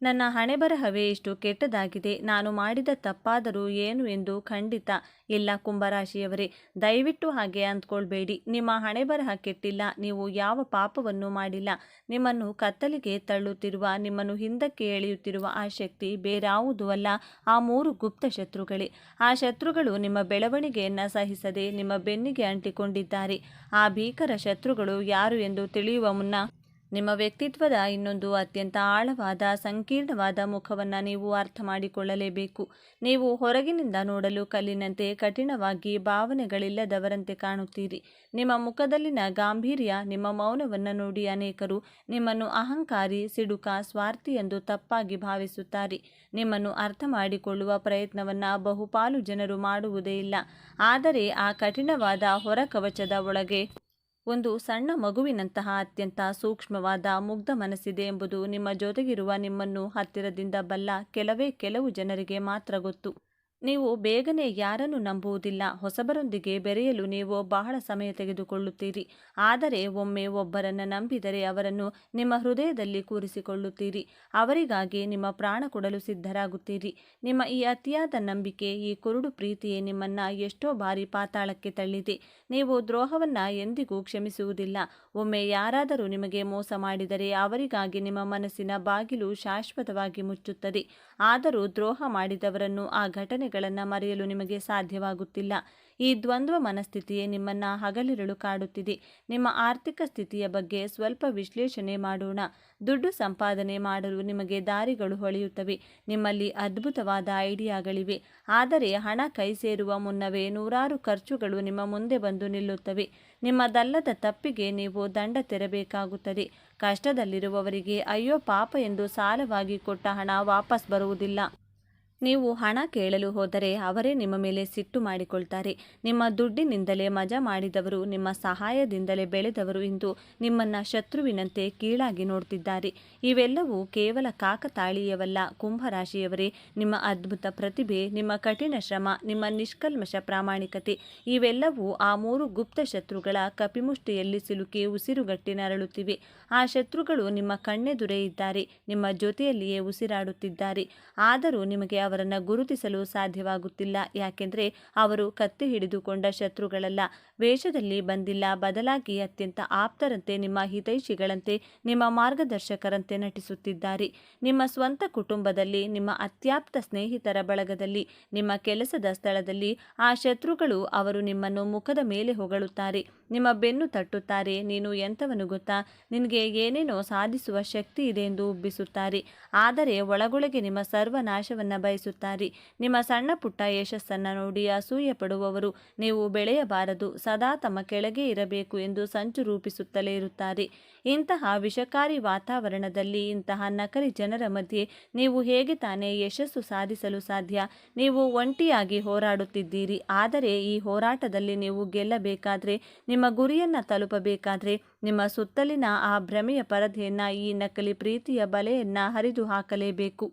ನನ್ನ ಹಣೆಬರಹವೇ ಇಷ್ಟು ಕೆಟ್ಟದಾಗಿದೆ. ನಾನು ಮಾಡಿದ ತಪ್ಪಾದರೂ ಏನು ಎಂದು? ಖಂಡಿತ ಇಲ್ಲ ಕುಂಭರಾಶಿಯವರೇ, ದಯವಿಟ್ಟು ಹಾಗೆ ಅಂದ್ಕೊಳ್ಬೇಡಿ. ನಿಮ್ಮ ಹಣೆಬರಹ ಕೆಟ್ಟಿಲ್ಲ. ನೀವು ಯಾವ ಪಾಪವನ್ನು ಮಾಡಿಲ್ಲ. ನಿಮ್ಮನ್ನು ಕತ್ತಲಿಗೆ ತಳ್ಳುತ್ತಿರುವ, ನಿಮ್ಮನ್ನು ಹಿಂದಕ್ಕೆ ಎಳೆಯುತ್ತಿರುವ ಆ ಶಕ್ತಿ ಬೇರಾವುದೂ ಅಲ್ಲ, ಆ 3 ಗುಪ್ತ ಶತ್ರುಗಳೇ. ಆ ಶತ್ರುಗಳು ನಿಮ್ಮ ಬೆಳವಣಿಗೆಯನ್ನು ಸಹಿಸದೆ ನಿಮ್ಮ ಬೆನ್ನಿಗೆ ಅಂಟಿಕೊಂಡಿದ್ದಾರೆ. ಆ ಭೀಕರ ಶತ್ರುಗಳು ಯಾರು ಎಂದು ತಿಳಿಯುವ ಮುನ್ನ ನಿಮ್ಮ ವ್ಯಕ್ತಿತ್ವದ ಇನ್ನೊಂದು ಅತ್ಯಂತ ಆಳವಾದ, ಸಂಕೀರ್ಣವಾದ ಮುಖವನ್ನು ನೀವು ಅರ್ಥ ಮಾಡಿಕೊಳ್ಳಲೇಬೇಕು. ನೀವು ಹೊರಗಿನಿಂದ ನೋಡಲು ಕಲ್ಲಿನಂತೆ, ಕಠಿಣವಾಗಿ, ಭಾವನೆಗಳಿಲ್ಲದವರಂತೆ ಕಾಣುತ್ತೀರಿ. ನಿಮ್ಮ ಮುಖದಲ್ಲಿನ ಗಾಂಭೀರ್ಯ, ನಿಮ್ಮ ಮೌನವನ್ನು ನೋಡಿ ಅನೇಕರು ನಿಮ್ಮನ್ನು ಅಹಂಕಾರಿ, ಸಿಡುಕ, ಸ್ವಾರ್ಥಿ ಎಂದು ತಪ್ಪಾಗಿ ಭಾವಿಸುತ್ತಾರೆ. ನಿಮ್ಮನ್ನು ಅರ್ಥ ಮಾಡಿಕೊಳ್ಳುವ ಪ್ರಯತ್ನವನ್ನು ಬಹುಪಾಲು ಜನರು ಮಾಡುವುದೇ ಇಲ್ಲ. ಆದರೆ ಆ ಕಠಿಣವಾದ ಹೊರಕವಚದ ಒಳಗೆ ಒಂದು ಸಣ್ಣ ಮಗುವಿನಂತಹ ಅತ್ಯಂತ ಸೂಕ್ಷ್ಮವಾದ, ಮುಗ್ಧ ಮನಸ್ಸಿದೆ ಎಂಬುದು ನಿಮ್ಮ ಜೊತೆಗಿರುವ, ನಿಮ್ಮನ್ನು ಹತ್ತಿರದಿಂದ ಬಲ್ಲ ಕೆಲವು ಜನರಿಗೆ ಮಾತ್ರ ಗೊತ್ತು. ನೀವು ಬೇಗನೆ ಯಾರನ್ನು ನಂಬುವುದಿಲ್ಲ. ಹೊಸಬರೊಂದಿಗೆ ಬೆರೆಯಲು ನೀವು ಬಹಳ ಸಮಯ ತೆಗೆದುಕೊಳ್ಳುತ್ತೀರಿ. ಆದರೆ ಒಮ್ಮೆ ಒಬ್ಬರನ್ನು ನಂಬಿದರೆ ಅವರನ್ನು ನಿಮ್ಮ ಹೃದಯದಲ್ಲಿ ಕೂರಿಸಿಕೊಳ್ಳುತ್ತೀರಿ. ಅವರಿಗಾಗಿ ನಿಮ್ಮ ಪ್ರಾಣ ಕೊಡಲು ಸಿದ್ಧರಾಗುತ್ತೀರಿ. ನಿಮ್ಮ ಈ ಅತಿಯಾದ ನಂಬಿಕೆ, ಈ ಕುರುಡು ಪ್ರೀತಿಯೇ ನಿಮ್ಮನ್ನು ಎಷ್ಟೋ ಬಾರಿ ಪಾತಾಳಕ್ಕೆ ತಳ್ಳಿದೆ. ನೀವು ದ್ರೋಹವನ್ನು ಎಂದಿಗೂ ಕ್ಷಮಿಸುವುದಿಲ್ಲ. ಒಮ್ಮೆ ಯಾರಾದರೂ ನಿಮಗೆ ಮೋಸ ಮಾಡಿದರೆ ಅವರಿಗಾಗಿ ನಿಮ್ಮ ಮನಸ್ಸಿನ ಬಾಗಿಲು ಶಾಶ್ವತವಾಗಿ ಮುಚ್ಚುತ್ತದೆ. ಆದರೂ ದ್ರೋಹ ಮಾಡಿದವರನ್ನು, ಆ ಘಟನೆಗಳನ್ನು ಮರೆಯಲು ನಿಮಗೆ ಸಾಧ್ಯವಾಗುತ್ತಿಲ್ಲ. ಈ ದ್ವಂದ್ವ ಮನಸ್ಥಿತಿಯೇ ನಿಮ್ಮನ್ನು ಹಗಲಿರುಳು ಕಾಡುತ್ತಿದೆ. ನಿಮ್ಮ ಆರ್ಥಿಕ ಸ್ಥಿತಿಯ ಬಗ್ಗೆ ಸ್ವಲ್ಪ ವಿಶ್ಲೇಷಣೆ ಮಾಡೋಣ. ದುಡ್ಡು ಸಂಪಾದನೆ ಮಾಡಲು ನಿಮಗೆ ದಾರಿಗಳು ಹೊಳೆಯುತ್ತವೆ. ನಿಮ್ಮಲ್ಲಿ ಅದ್ಭುತವಾದ ಐಡಿಯಾಗಳಿವೆ. ಆದರೆ ಹಣ ಕೈ ಸೇರುವ ಮುನ್ನವೇ ನೂರಾರು ಖರ್ಚುಗಳು ನಿಮ್ಮ ಮುಂದೆ ಬಂದು ನಿಲ್ಲುತ್ತವೆ. ನಿಮ್ಮದಲ್ಲದ ತಪ್ಪಿಗೆ ನೀವು ದಂಡ ತೆರಬೇಕಾಗುತ್ತದೆ. ಕಷ್ಟದಲ್ಲಿರುವವರಿಗೆ ಅಯ್ಯೋ ಪಾಪ ಎಂದು ಸಾಲವಾಗಿ ಕೊಟ್ಟ ಹಣ ವಾಪಸ್ ಬರುವುದಿಲ್ಲ. ನೀವು ಹಣ ಕೇಳಲು ಹೋದರೆ ಅವರೇ ನಿಮ್ಮ ಮೇಲೆ ಸಿಟ್ಟು ಮಾಡಿಕೊಳ್ತಾರೆ. ನಿಮ್ಮ ದುಡ್ಡಿನಿಂದಲೇ ಮಜಾ ಮಾಡಿದವರು, ನಿಮ್ಮ ಸಹಾಯದಿಂದಲೇ ಬೆಳೆದವರು ಇಂದು ನಿಮ್ಮನ್ನು ಶತ್ರುವಿನಂತೆ ಕೀಳಾಗಿ ನೋಡ್ತಿದ್ದಾರೆ. ಇವೆಲ್ಲವೂ ಕೇವಲ ಕಾಕತಾಳೀಯವಲ್ಲ. ಕುಂಭರಾಶಿಯವರೇ, ನಿಮ್ಮ ಅದ್ಭುತ ಪ್ರತಿಭೆ, ನಿಮ್ಮ ಕಠಿಣ ಶ್ರಮ, ನಿಮ್ಮ ನಿಷ್ಕಲ್ಮಶ ಪ್ರಾಮಾಣಿಕತೆ ಇವೆಲ್ಲವೂ ಆ 3 ಗುಪ್ತ ಶತ್ರುಗಳ ಕಪಿಮುಷ್ಟಿಯಲ್ಲಿ ಸಿಲುಕಿ ಉಸಿರುಗಟ್ಟಿ ನರಳುತ್ತಿವೆ. ಆ ಶತ್ರುಗಳು ನಿಮ್ಮ ಕಣ್ಣೆದುರೇ ಇದ್ದಾರೆ, ನಿಮ್ಮ ಜೊತೆಯಲ್ಲಿಯೇ ಉಸಿರಾಡುತ್ತಿದ್ದಾರೆ. ಆದರೂ ನಿಮಗೆ ಅವರನ್ನು ಗುರುತಿಸಲು ಸಾಧ್ಯವಾಗುತ್ತಿಲ್ಲ. ಯಾಕೆಂದರೆ ಅವರು ಕತ್ತಿ ಹಿಡಿದುಕೊಂಡ ಶತ್ರುಗಳಲ್ಲ, ವೇಷದಲ್ಲಿ ಬಂದಿಲ್ಲ. ಬದಲಾಗಿ ಅತ್ಯಂತ ಆಪ್ತರಂತೆ, ನಿಮ್ಮ ಹಿತೈಷಿಗಳಂತೆ, ನಿಮ್ಮ ಮಾರ್ಗದರ್ಶಕರಂತೆ ನಟಿಸುತ್ತಿದ್ದಾರೆ. ನಿಮ್ಮ ಸ್ವಂತ ಕುಟುಂಬದಲ್ಲಿ, ನಿಮ್ಮ ಅತ್ಯಾಪ್ತ ಸ್ನೇಹಿತರ ಬಳಗದಲ್ಲಿ, ನಿಮ್ಮ ಕೆಲಸದ ಸ್ಥಳದಲ್ಲಿ ಆ ಶತ್ರುಗಳು ಅವರು ನಿಮ್ಮನ್ನು ಮುಖದ ಮೇಲೆ ಹೊಗಳುತ್ತಾರೆ, ನಿಮ್ಮ ಬೆನ್ನು ತಟ್ಟುತ್ತಾರೆ. ನೀನು ಎಂಥವನು ಗೊತ್ತಾ, ನಿನಗೆ ಏನೇನೋ ಸಾಧಿಸುವ ಶಕ್ತಿ ಇದೆ ಎಂದು ಉಬ್ಬಿಸುತ್ತಾರೆ. ಆದರೆ ಒಳಗೊಳಗೆ ನಿಮ್ಮ ಸರ್ವನಾಶವನ್ನು ಬಯಸುತ್ತಾರೆ. ನಿಮ್ಮ ಸಣ್ಣ ಪುಟ್ಟ ಯಶಸ್ಸನ್ನು ನೋಡಿ ಅಸೂಯೆ ಪಡುವವರು ನೀವು ಬೆಳೆಯಬಾರದು, ಸದಾ ತಮ್ಮ ಕೆಳಗೆ ಇರಬೇಕು ಎಂದು ಸಂಚು ರೂಪಿಸುತ್ತಲೇ ಇರುತ್ತಾರೆ. ಇಂತಹ ವಿಷಕಾರಿ ವಾತಾವರಣದಲ್ಲಿ, ಇಂತಹ ನಕಲಿ ಜನರ ಮಧ್ಯೆ ನೀವು ಹೇಗೆ ತಾನೇ ಯಶಸ್ಸು ಸಾಧಿಸಲು ಸಾಧ್ಯ? ನೀವು ಒಂಟಿಯಾಗಿ ಹೋರಾಡುತ್ತಿದ್ದೀರಿ. ಆದರೆ ಈ ಹೋರಾಟದಲ್ಲಿ ನೀವು ಗೆಲ್ಲಬೇಕಾದ್ರೆ, ನಿಮ್ಮ ಗುರಿಯನ್ನು ತಲುಪಬೇಕಾದ್ರೆ, ನಿಮ್ಮ ಸುತ್ತಲಿನ ಆ ಭ್ರಮೆಯ ಪರದೆಯನ್ನು, ಈ ನಕಲಿ ಪ್ರೀತಿಯ ಬಲೆಯನ್ನು ಹರಿದು ಹಾಕಲೇಬೇಕು.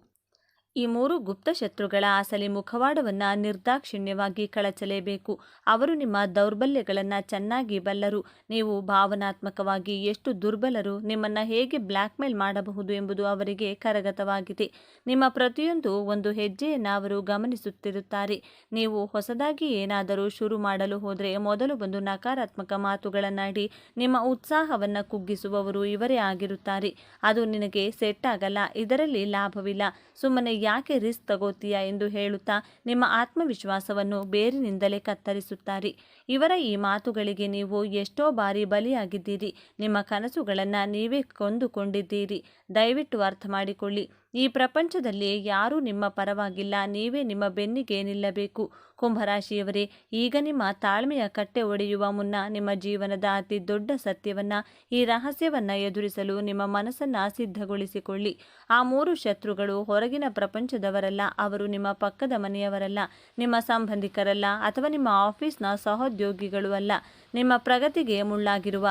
ಈ 3 ಗುಪ್ತ ಶತ್ರುಗಳ ಅಸಲಿ ಮುಖವಾಡವನ್ನು ನಿರ್ದಾಕ್ಷಿಣ್ಯವಾಗಿ ಕಳಚಲೇಬೇಕು. ಅವರು ನಿಮ್ಮ ದೌರ್ಬಲ್ಯಗಳನ್ನು ಚೆನ್ನಾಗಿ ಬಲ್ಲರು. ನೀವು ಭಾವನಾತ್ಮಕವಾಗಿ ಎಷ್ಟು ದುರ್ಬಲರು, ನಿಮ್ಮನ್ನು ಹೇಗೆ ಬ್ಲ್ಯಾಕ್ಮೇಲ್ ಮಾಡಬಹುದು ಎಂಬುದು ಅವರಿಗೆ ಕರಗತವಾಗಿದೆ. ನಿಮ್ಮ ಪ್ರತಿಯೊಂದು ಒಂದು ಹೆಜ್ಜೆಯನ್ನು ಅವರು ಗಮನಿಸುತ್ತಿರುತ್ತಾರೆ. ನೀವು ಹೊಸದಾಗಿ ಏನಾದರೂ ಶುರು ಮಾಡಲು ಹೋದರೆ ಮೊದಲು ಒಂದು ನಕಾರಾತ್ಮಕ ಮಾತುಗಳನ್ನಾಡಿ ನಿಮ್ಮ ಉತ್ಸಾಹವನ್ನು ಕುಗ್ಗಿಸುವವರು ಇವರೇ ಆಗಿರುತ್ತಾರೆ. ಅದು ನಿನಗೆ ಸೆಟ್ ಆಗಲ್ಲ, ಇದರಲ್ಲಿ ಲಾಭವಿಲ್ಲ, ಸುಮ್ಮನೆ ಯಾಕೆ ರಿಸ್ಕ್ ತಗೋತೀಯಾ ಎಂದು ಹೇಳುತ್ತಾ ನಿಮ್ಮ ಆತ್ಮವಿಶ್ವಾಸವನ್ನು ಬೇರಿನಿಂದಲೇ ಕತ್ತರಿಸುತ್ತಾರೆ. ಇವರ ಈ ಮಾತುಗಳಿಗೆ ನೀವು ಎಷ್ಟೋ ಬಾರಿ ಬಲಿಯಾಗಿದ್ದೀರಿ. ನಿಮ್ಮ ಕನಸುಗಳನ್ನು ನೀವೇ ಕೊಂದುಕೊಂಡಿದ್ದೀರಿ. ದಯವಿಟ್ಟು ಅರ್ಥ ಮಾಡಿಕೊಳ್ಳಿ, ಈ ಪ್ರಪಂಚದಲ್ಲಿ ಯಾರೂ ನಿಮ್ಮ ಪರವಾಗಿಲ್ಲ, ನೀವೇ ನಿಮ್ಮ ಬೆನ್ನಿಗೆ ನಿಲ್ಲಬೇಕು. ಕುಂಭರಾಶಿಯವರೇ, ಈಗ ನಿಮ್ಮ ತಾಳ್ಮೆಯ ಕಟ್ಟೆ ಒಡೆಯುವ ಮುನ್ನ ನಿಮ್ಮ ಜೀವನದ ಅತಿ ದೊಡ್ಡ ಸತ್ಯವನ್ನು, ಈ ರಹಸ್ಯವನ್ನು ಎದುರಿಸಲು ನಿಮ್ಮ ಮನಸ್ಸನ್ನು ಸಿದ್ಧಗೊಳಿಸಿಕೊಳ್ಳಿ. ಆ 3 ಶತ್ರುಗಳು ಹೊರಗಿನ ಪ್ರಪಂಚದವರಲ್ಲ, ಅವರು ನಿಮ್ಮ ಪಕ್ಕದ ಮನೆಯವರಲ್ಲ, ನಿಮ್ಮ ಸಂಬಂಧಿಕರಲ್ಲ, ಅಥವಾ ನಿಮ್ಮ ಆಫೀಸ್ನ ಸಹೋದ್ಯೋಗಿಗಳು ಅಲ್ಲ. ನಿಮ್ಮ ಪ್ರಗತಿಗೆ ಮುಳ್ಳಾಗಿರುವ,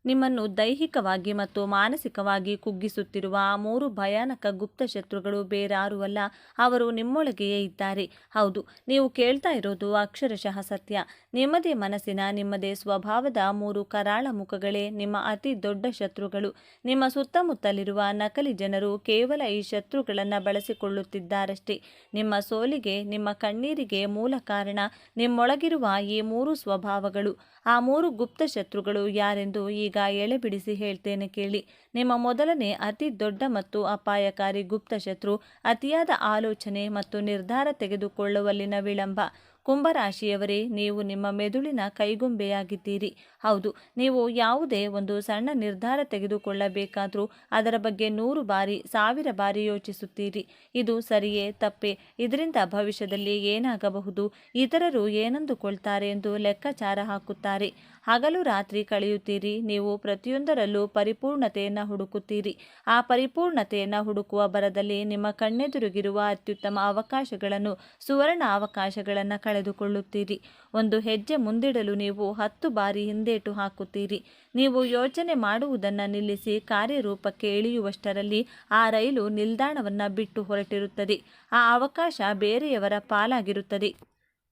ನಿಮ್ಮನ್ನು ದೈಹಿಕವಾಗಿ ಮತ್ತು ಮಾನಸಿಕವಾಗಿ ಕುಗ್ಗಿಸುತ್ತಿರುವ ಆ 3 ಭಯಾನಕ ಗುಪ್ತ ಶತ್ರುಗಳು ಬೇರಾರೂ ಅಲ್ಲ, ಅವರು ನಿಮ್ಮೊಳಗೆಯೇ ಇದ್ದಾರೆ. ಹೌದು, ನೀವು ಕೇಳ್ತಾ ಇರೋದು ಅಕ್ಷರಶಃ ಸತ್ಯ. ನಿಮ್ಮದೇ ಮನಸ್ಸಿನ, ನಿಮ್ಮದೇ ಸ್ವಭಾವದ 3 ಕರಾಳ ಮುಖಗಳೇ ನಿಮ್ಮ ಅತಿ ದೊಡ್ಡ ಶತ್ರುಗಳು. ನಿಮ್ಮ ಸುತ್ತಮುತ್ತಲಿರುವ ನಕಲಿ ಜನರು ಕೇವಲ ಈ ಶತ್ರುಗಳನ್ನು ಬಳಸಿಕೊಳ್ಳುತ್ತಿದ್ದಾರಷ್ಟೇ. ನಿಮ್ಮ ಸೋಲಿಗೆ, ನಿಮ್ಮ ಕಣ್ಣೀರಿಗೆ ಮೂಲ ಕಾರಣ ನಿಮ್ಮೊಳಗಿರುವ ಈ 3 ಸ್ವಭಾವಗಳು. ಆ 3 ಗುಪ್ತ ಶತ್ರುಗಳು ಯಾರೆಂದು ಈಗ ಎಳೆಬಿಡಿಸಿ ಹೇಳ್ತೇನೆ ಕೇಳಿ. ನಿಮ್ಮ ಮೊದಲನೇ ಅತಿ ದೊಡ್ಡ ಮತ್ತು ಅಪಾಯಕಾರಿ ಗುಪ್ತ ಶತ್ರು ಅತಿಯಾದ ಆಲೋಚನೆ ಮತ್ತು ನಿರ್ಧಾರ ತೆಗೆದುಕೊಳ್ಳುವಲ್ಲಿನ ವಿಳಂಬ. ಕುಂಭರಾಶಿಯವರೇ, ನೀವು ನಿಮ್ಮ ಮೆದುಳಿನ ಕೈಗೊಂಬೆಯಾಗಿದ್ದೀರಿ. ಹೌದು, ನೀವು ಯಾವುದೇ ಒಂದು ಸಣ್ಣ ನಿರ್ಧಾರ ತೆಗೆದುಕೊಳ್ಳಬೇಕಾದರೂ ಅದರ ಬಗ್ಗೆ 100 ಬಾರಿ, 1000 ಬಾರಿ ಯೋಚಿಸುತ್ತೀರಿ. ಇದು ಸರಿಯೇ, ತಪ್ಪೇ, ಇದರಿಂದ ಭವಿಷ್ಯದಲ್ಲಿ ಏನಾಗಬಹುದು, ಇತರರು ಏನಂದುಕೊಳ್ತಾರೆ ಎಂದು ಲೆಕ್ಕಾಚಾರ ಹಾಕುತ್ತಾರೆ. ಹಗಲು ರಾತ್ರಿ ಕಳೆಯುತ್ತೀರಿ. ನೀವು ಪ್ರತಿಯೊಂದರಲ್ಲೂ ಪರಿಪೂರ್ಣತೆಯನ್ನು ಹುಡುಕುತ್ತೀರಿ. ಆ ಪರಿಪೂರ್ಣತೆಯನ್ನು ಹುಡುಕುವ ಬರದಲ್ಲಿ ನಿಮ್ಮ ಕಣ್ಣೆದುರಿಗಿರುವ ಅತ್ಯುತ್ತಮ ಅವಕಾಶಗಳನ್ನು, ಸುವರ್ಣ ಅವಕಾಶಗಳನ್ನು ಕಳೆದುಕೊಳ್ಳುತ್ತೀರಿ. ಒಂದು ಹೆಜ್ಜೆ ಮುಂದಿಡಲು ನೀವು 10 ಬಾರಿ ಹಿಂದೇಟು ಹಾಕುತ್ತೀರಿ. ನೀವು ಯೋಚನೆ ಮಾಡುವುದನ್ನು ನಿಲ್ಲಿಸಿ ಕಾರ್ಯರೂಪಕ್ಕೆ ಇಳಿಯುವಷ್ಟರಲ್ಲಿ ಆ ರೈಲು ನಿಲ್ದಾಣವನ್ನು ಬಿಟ್ಟು ಹೊರಟಿರುತ್ತದೆ. ಆ ಅವಕಾಶ ಬೇರೆಯವರ ಪಾಲಾಗಿರುತ್ತದೆ.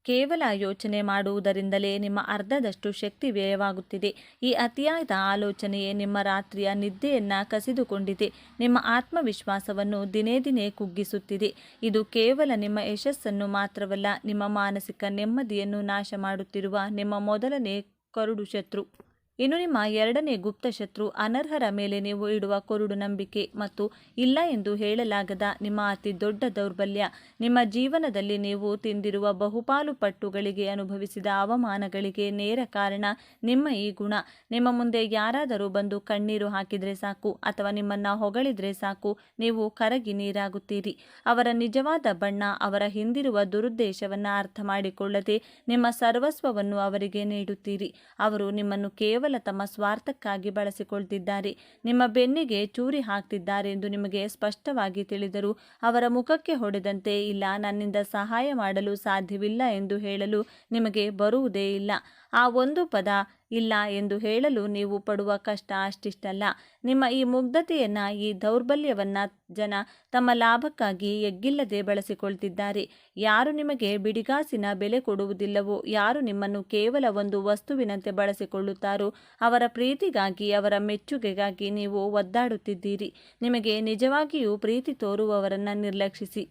ಕೇವಲ ಯೋಚನೆ ಮಾಡುವುದರಿಂದಲೇ ನಿಮ್ಮ ಅರ್ಧದಷ್ಟು ಶಕ್ತಿ ವ್ಯಯವಾಗುತ್ತಿದೆ. ಈ ಅತಿಯಾದ ಆಲೋಚನೆಯೇ ನಿಮ್ಮ ರಾತ್ರಿಯ ನಿದ್ದೆಯನ್ನು ಕಸಿದುಕೊಂಡಿದೆ. ನಿಮ್ಮ ಆತ್ಮವಿಶ್ವಾಸವನ್ನು ದಿನೇ ದಿನೇ ಕುಗ್ಗಿಸುತ್ತಿದೆ. ಇದು ಕೇವಲ ನಿಮ್ಮ ಯಶಸ್ಸನ್ನು ಮಾತ್ರವಲ್ಲ, ನಿಮ್ಮ ಮಾನಸಿಕ ನೆಮ್ಮದಿಯನ್ನು ನಾಶ ಮಾಡುತ್ತಿರುವ ನಿಮ್ಮ ಮೊದಲನೇ ಕರುಡು ಶತ್ರು. ಇನ್ನು ನಿಮ್ಮ ಎರಡನೇ ಗುಪ್ತ ಶತ್ರು ಅನರ್ಹರ ಮೇಲೆ ನೀವು ಇಡುವ ಕುರುಡು ನಂಬಿಕೆ ಮತ್ತು ಇಲ್ಲ ಎಂದು ಹೇಳಲಾಗದ ನಿಮ್ಮ ಅತಿ ದೊಡ್ಡ ದೌರ್ಬಲ್ಯ. ನಿಮ್ಮ ಜೀವನದಲ್ಲಿ ನೀವು ತಿಂದಿರುವ ಬಹುಪಾಲು ಪಟ್ಟುಗಳಿಗೆ, ಅನುಭವಿಸಿದ ಅವಮಾನಗಳಿಗೆ ನೇರ ಕಾರಣ ನಿಮ್ಮ ಈ ಗುಣ. ನಿಮ್ಮ ಮುಂದೆ ಯಾರಾದರೂ ಬಂದು ಕಣ್ಣೀರು ಹಾಕಿದರೆ ಸಾಕು ಅಥವಾ ನಿಮ್ಮನ್ನು ಹೊಗಳಿದ್ರೆ ಸಾಕು, ನೀವು ಕರಗಿ ನೀರಾಗುತ್ತೀರಿ. ಅವರ ನಿಜವಾದ ಬಣ್ಣ, ಅವರ ಹಿಂದಿರುವ ದುರುದ್ದೇಶವನ್ನು ಅರ್ಥ ಮಾಡಿಕೊಳ್ಳದೆ ನಿಮ್ಮ ಸರ್ವಸ್ವವನ್ನು ಅವರಿಗೆ ನೀಡುತ್ತೀರಿ. ಅವರು ನಿಮ್ಮನ್ನು ಕೇವಲ ತಮ್ಮ ಸ್ವಾರ್ಥಕ್ಕಾಗಿ ಬಳಸಿಕೊಳ್ತಿದ್ದಾರೆ. ನಿಮ್ಮ ಬೆನ್ನಿಗೆ ಚೂರಿ ಹಾಕ್ತಿದ್ದಾರೆ ಎಂದು ನಿಮಗೆ ಸ್ಪಷ್ಟವಾಗಿ ತಿಳಿದರೂ ಅವರ ಮುಖಕ್ಕೆ ಹೊಡೆದಂತೆ ಇಲ್ಲ, ನನ್ನಿಂದ ಸಹಾಯ ಮಾಡಲು ಸಾಧ್ಯವಿಲ್ಲ ಎಂದು ಹೇಳಲು ನಿಮಗೆ ಬರುವುದೇ ಇಲ್ಲ. ಆ ಒಂದು ಪದ ಇಲ್ಲ ಎಂದು ಹೇಳಲು ನೀವು ಪಡುವ ಕಷ್ಟ ಅಷ್ಟಿಷ್ಟಲ್ಲ. ನಿಮ್ಮ ಈ ಮುಗ್ಧತೆಯನ್ನು, ಈ ದೌರ್ಬಲ್ಯವನ್ನು ಜನ ತಮ್ಮ ಲಾಭಕ್ಕಾಗಿ ಎಗ್ಗಿಲ್ಲದೆ ಬಳಸಿಕೊಳ್ತಿದ್ದಾರೆ. ಯಾರು ನಿಮಗೆ ಬಿಡಿಗಾಸಿನ ಬೆಲೆ ಕೊಡುವುದಿಲ್ಲವೋ, ಯಾರು ನಿಮ್ಮನ್ನು ಕೇವಲ ಒಂದು ವಸ್ತುವಿನಂತೆ ಬಳಸಿಕೊಳ್ಳುತ್ತಾರೋ ಅವರ ಪ್ರೀತಿಗಾಗಿ, ಅವರ ಮೆಚ್ಚುಗೆಗಾಗಿ ನೀವು ಒದ್ದಾಡುತ್ತಿದ್ದೀರಿ. ನಿಮಗೆ ನಿಜವಾಗಿಯೂ ಪ್ರೀತಿ ತೋರುವವರನ್ನು ನಿರ್ಲಕ್ಷಿಸಿ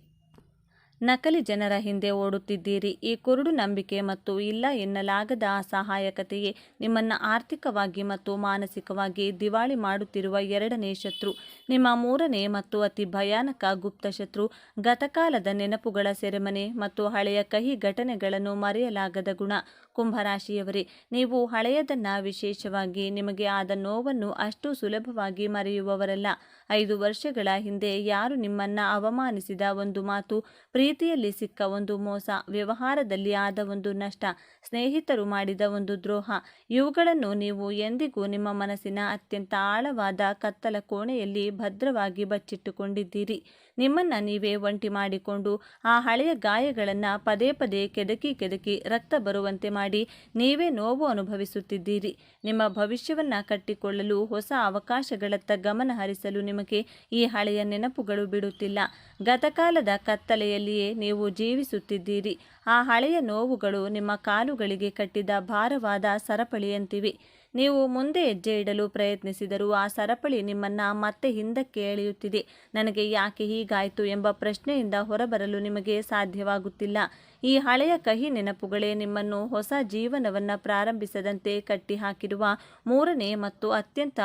ನಕಲಿ ಜನರ ಹಿಂದೆ ಓಡುತ್ತಿದ್ದೀರಿ. ಈ ಕುರುಡು ನಂಬಿಕೆ ಮತ್ತು ಇಲ್ಲ ಎನ್ನಲಾಗದ ಅಸಹಾಯಕತೆಯೇ ನಿಮ್ಮನ್ನು ಆರ್ಥಿಕವಾಗಿ ಮತ್ತು ಮಾನಸಿಕವಾಗಿ ದಿವಾಳಿ ಮಾಡುತ್ತಿರುವ ಎರಡನೇ ಶತ್ರು. ನಿಮ್ಮ ಮೂರನೇ ಮತ್ತು ಅತಿ ಭಯಾನಕ ಗುಪ್ತ ಶತ್ರು ಗತಕಾಲದ ನೆನಪುಗಳ ಸೆರೆಮನೆ ಮತ್ತು ಹಳೆಯ ಕಹಿ ಘಟನೆಗಳನ್ನು ಮರೆಯಲಾಗದ ಗುಣ. ಕುಂಭರಾಶಿಯವರೇ, ನೀವು ಹಳೆಯದನ್ನು, ವಿಶೇಷವಾಗಿ ನಿಮಗೆ ಆದ ನೋವನ್ನು ಅಷ್ಟು ಸುಲಭವಾಗಿ ಮರೆಯುವವರಲ್ಲ. 5 ವರ್ಷಗಳ ಹಿಂದೆ ಯಾರು ನಿಮ್ಮನ್ನು ಅವಮಾನಿಸಿದ ಒಂದು ಮಾತು, ಪ್ರೀತಿಯಲ್ಲಿ ಸಿಕ್ಕ ಒಂದು ಮೋಸ, ವ್ಯವಹಾರದಲ್ಲಿ ಆದ ಒಂದು ನಷ್ಟ, ಸ್ನೇಹಿತರು ಮಾಡಿದ ಒಂದು ದ್ರೋಹ, ಇವುಗಳನ್ನು ನೀವು ಎಂದಿಗೂ ನಿಮ್ಮ ಮನಸ್ಸಿನ ಅತ್ಯಂತ ಆಳವಾದ ಕತ್ತಲ ಕೋಣೆಯಲ್ಲಿ ಭದ್ರವಾಗಿ ಬಚ್ಚಿಟ್ಟುಕೊಂಡಿದ್ದೀರಿ. ನಿಮ್ಮನ್ನು ನೀವೇ ಒಂಟಿ ಮಾಡಿಕೊಂಡು ಆ ಹಳೆಯ ಗಾಯಗಳನ್ನು ಪದೇ ಪದೇ ಕೆದಕಿ ರಕ್ತ ಬರುವಂತೆ ಮಾಡಿ ನೀವೇ ನೋವು ಅನುಭವಿಸುತ್ತಿದ್ದೀರಿ. ನಿಮ್ಮ ಭವಿಷ್ಯವನ್ನು ಕಟ್ಟಿಕೊಳ್ಳಲು, ಹೊಸ ಅವಕಾಶಗಳತ್ತ ಗಮನ ಹರಿಸಲು ನಿಮಗೆ ಈ ಹಳೆಯ ನೆನಪುಗಳು ಬಿಡುತ್ತಿಲ್ಲ. ಗತಕಾಲದ ಕತ್ತಲೆಯಲ್ಲಿಯೇ ನೀವು ಜೀವಿಸುತ್ತಿದ್ದೀರಿ. ಆ ಹಳೆಯ ನೋವುಗಳು ನಿಮ್ಮ ಕಾಲುಗಳಿಗೆ ಕಟ್ಟಿದ ಭಾರವಾದ ಸರಪಳಿಯಂತಿವೆ. ನೀವು ಮುಂದೆ ಹೆಜ್ಜೆ ಇಡಲು ಪ್ರಯತ್ನಿಸಿದರೂ ಆ ಸರಪಳಿ ನಿಮ್ಮನ್ನು ಮತ್ತೆ ಹಿಂದಕ್ಕೆ ಎಳೆಯುತ್ತಿದೆ. ನನಗೆ ಯಾಕೆ ಹೀಗಾಯಿತು ಎಂಬ ಪ್ರಶ್ನೆಯಿಂದ ಹೊರಬರಲು ನಿಮಗೆ ಸಾಧ್ಯವಾಗುತ್ತಿಲ್ಲ. ಈ ಹಳೆಯ ಕಹಿ ನೆನಪುಗಳೇ ನಿಮ್ಮನ್ನು ಹೊಸ ಜೀವನವನ್ನು ಪ್ರಾರಂಭಿಸದಂತೆ ಕಟ್ಟಿಹಾಕಿರುವ ಮೂರನೇ ಮತ್ತು ಅತ್ಯಂತ